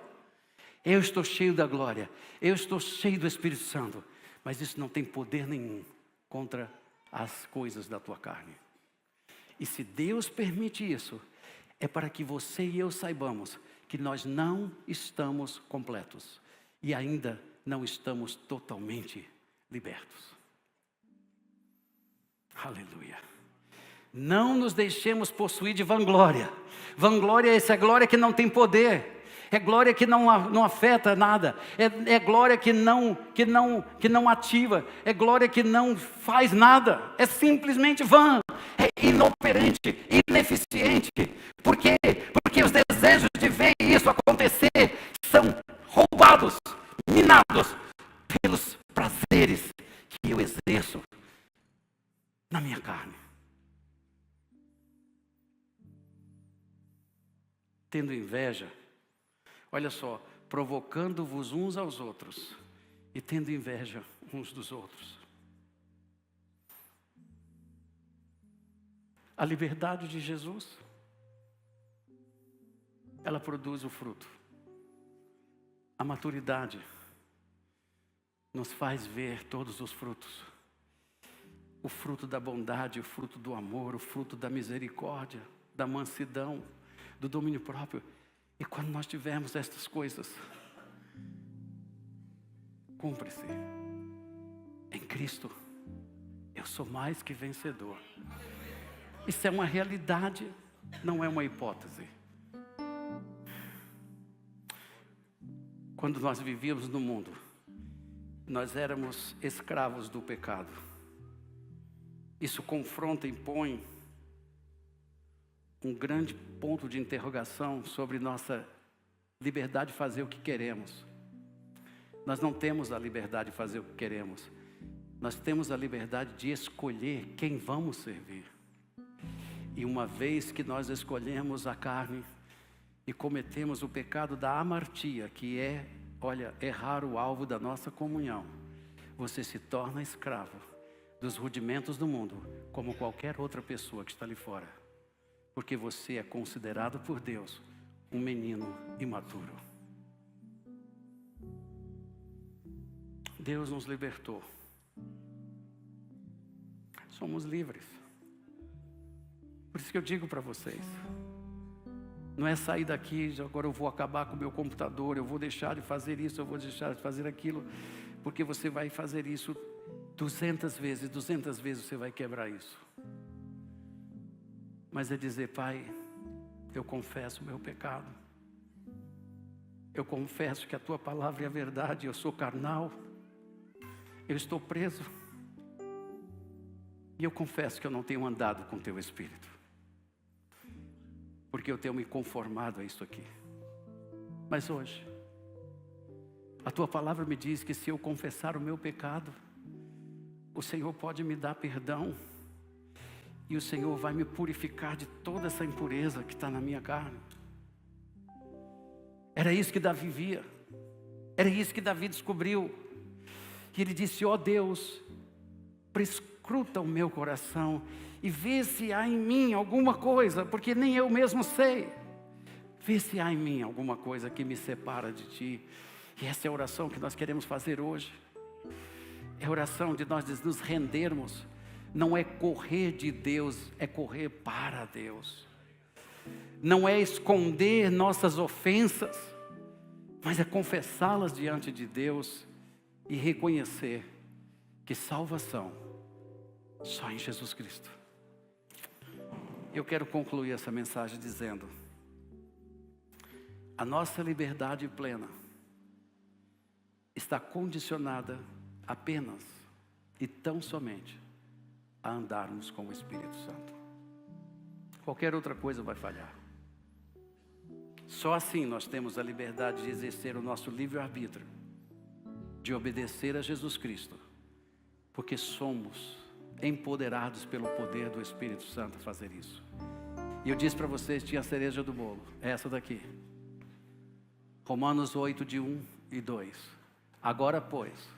Eu estou cheio da glória. Eu estou cheio do Espírito Santo. Mas isso não tem poder nenhum contra as coisas da tua carne. E se Deus permite isso, é para que você e eu saibamos que nós não estamos completos. E ainda não estamos totalmente libertos. Aleluia. Não nos deixemos possuir de vanglória. Vanglória é essa glória que não tem poder. É glória que não afeta nada. É glória que não ativa. É glória que não faz nada. É simplesmente vã. É inoperante, ineficiente. Por quê? Porque os desejos de ver isso acontecer são roubados, minados pelos prazeres que eu exerço na minha carne. Tendo inveja, olha só, provocando-vos uns aos outros e tendo inveja uns dos outros. A liberdade de Jesus, ela produz o fruto. A maturidade nos faz ver todos os frutos. O fruto da bondade, o fruto do amor, o fruto da misericórdia, da mansidão, do domínio próprio. E quando nós tivermos estas coisas, cumpre-se. Em Cristo, eu sou mais que vencedor. Isso é uma realidade, não é uma hipótese. Quando nós vivíamos no mundo, nós éramos escravos do pecado. Isso confronta e põe um grande ponto de interrogação sobre nossa liberdade de fazer o que queremos. Nós não temos a liberdade de fazer o que queremos. Nós temos a liberdade de escolher quem vamos servir. E uma vez que nós escolhemos a carne e cometemos o pecado da amartia, que é, errar o alvo da nossa comunhão, você se torna escravo dos rudimentos do mundo, como qualquer outra pessoa que está ali fora. Porque você é considerado por Deus um menino imaturo. Deus nos libertou. Somos livres. Por isso que eu digo para vocês, não é sair daqui, agora eu vou acabar com o meu computador, eu vou deixar de fazer isso, eu vou deixar de fazer aquilo, porque você vai fazer isso 200 vezes você vai quebrar isso. Mas é dizer, Pai, eu confesso o meu pecado. Eu confesso que a Tua palavra é a verdade, eu sou carnal. Eu estou preso. E eu confesso que eu não tenho andado com Teu Espírito. Porque eu tenho me conformado a isso aqui. Mas hoje, a Tua palavra me diz que se eu confessar o meu pecado, o Senhor pode me dar perdão. E o Senhor vai me purificar de toda essa impureza que está na minha carne. Era isso que Davi via. Era isso que Davi descobriu. E ele disse, ó Deus, prescruta o meu coração e vê se há em mim alguma coisa, porque nem eu mesmo sei. Vê se há em mim alguma coisa que me separa de Ti. E essa é a oração que nós queremos fazer hoje. É a oração de nós nos rendermos. Não é correr de Deus, é correr para Deus. Não é esconder nossas ofensas, mas é confessá-las diante de Deus e reconhecer que salvação só em Jesus Cristo. Eu quero concluir essa mensagem dizendo: a nossa liberdade plena está condicionada apenas e tão somente a andarmos com o Espírito Santo. Qualquer outra coisa vai falhar. Só assim nós temos a liberdade de exercer o nosso livre-arbítrio, de obedecer a Jesus Cristo, porque somos empoderados pelo poder do Espírito Santo a fazer isso. E eu disse para vocês, tinha a cereja do bolo, é essa daqui. Romanos 8, de 1 e 2. Agora, pois,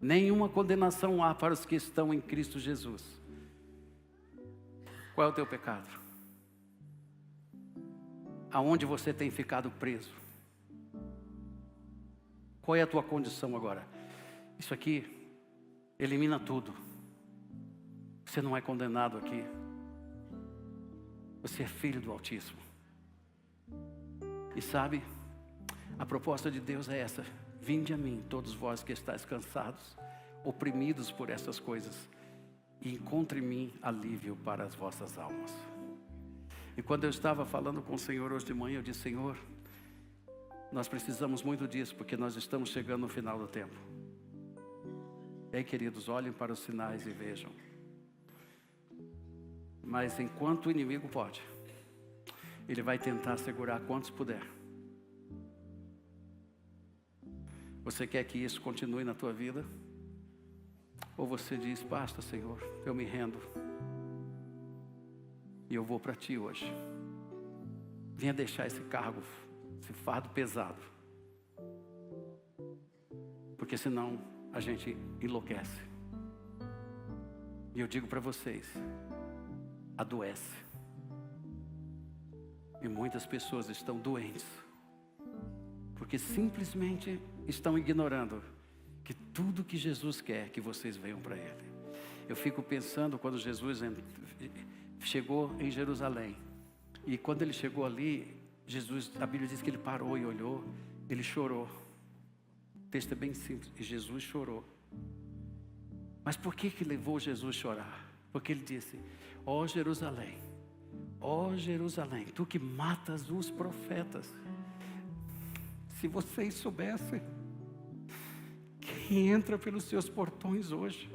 nenhuma condenação há para os que estão em Cristo Jesus. Qual é o teu pecado? Aonde você tem ficado preso? Qual é a tua condição agora? Isso aqui elimina tudo. Você não é condenado aqui. Você é filho do Altíssimo. E sabe, a proposta de Deus é essa: vinde a mim, todos vós que estáis cansados, oprimidos por essas coisas, e encontre em mim alívio para as vossas almas. E quando eu estava falando com o Senhor hoje de manhã, eu disse: Senhor, nós precisamos muito disso, porque nós estamos chegando no final do tempo. E aí, queridos, olhem para os sinais e vejam. Mas enquanto o inimigo pode, ele vai tentar segurar quantos puder. Você quer que isso continue na tua vida? Ou você diz: basta, Senhor, eu me rendo e eu vou para Ti hoje. Venha deixar esse cargo, esse fardo pesado, porque senão a gente enlouquece. E eu digo para vocês, adoece. E muitas pessoas estão doentes, porque simplesmente estão ignorando que tudo que Jesus quer que vocês venham para Ele. Eu fico pensando quando Jesus chegou em Jerusalém. E quando Ele chegou ali, Jesus, a Bíblia diz que Ele parou e olhou, Ele chorou. O texto é bem simples, e Jesus chorou. Mas por que levou Jesus a chorar? Porque Ele disse: ó Jerusalém, tu que matas os profetas, se vocês soubessem quem entra pelos seus portões hoje,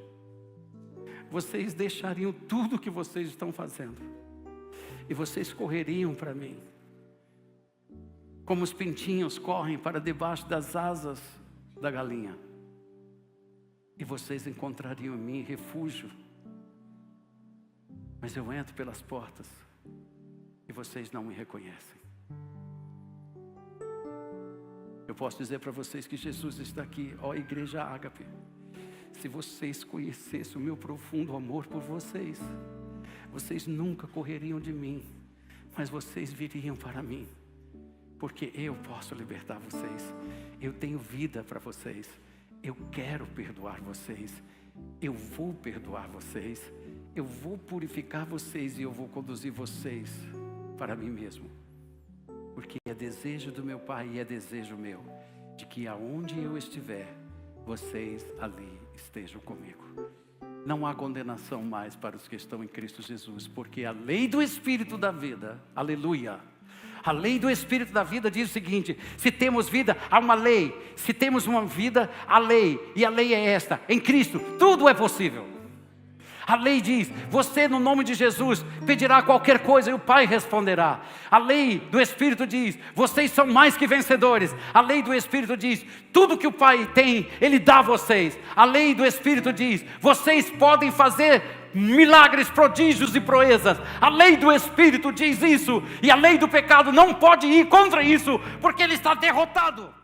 vocês deixariam tudo o que vocês estão fazendo e vocês correriam para mim, como os pintinhos correm para debaixo das asas da galinha, e vocês encontrariam em mim refúgio. Mas eu entro pelas portas e vocês não me reconhecem. Eu posso dizer para vocês que Jesus está aqui, ó Igreja Ágape. Se vocês conhecessem o meu profundo amor por vocês, vocês nunca correriam de mim, mas vocês viriam para mim, porque eu posso libertar vocês. Eu tenho vida para vocês. Eu quero perdoar vocês. Eu vou perdoar vocês. Eu vou purificar vocês e eu vou conduzir vocês para mim mesmo. Porque é desejo do meu Pai e é desejo meu, de que aonde eu estiver, vocês ali estejam comigo. Não há condenação mais para os que estão em Cristo Jesus, porque a lei do Espírito da vida, aleluia, a lei do Espírito da vida diz o seguinte: se temos vida, há uma lei. Se temos uma vida, há lei. E a lei é esta: em Cristo tudo é possível. A lei diz: você no nome de Jesus pedirá qualquer coisa e o Pai responderá. A lei do Espírito diz: vocês são mais que vencedores. A lei do Espírito diz: tudo que o Pai tem, Ele dá a vocês. A lei do Espírito diz: vocês podem fazer milagres, prodígios e proezas. A lei do Espírito diz isso. E a lei do pecado não pode ir contra isso, porque ele está derrotado.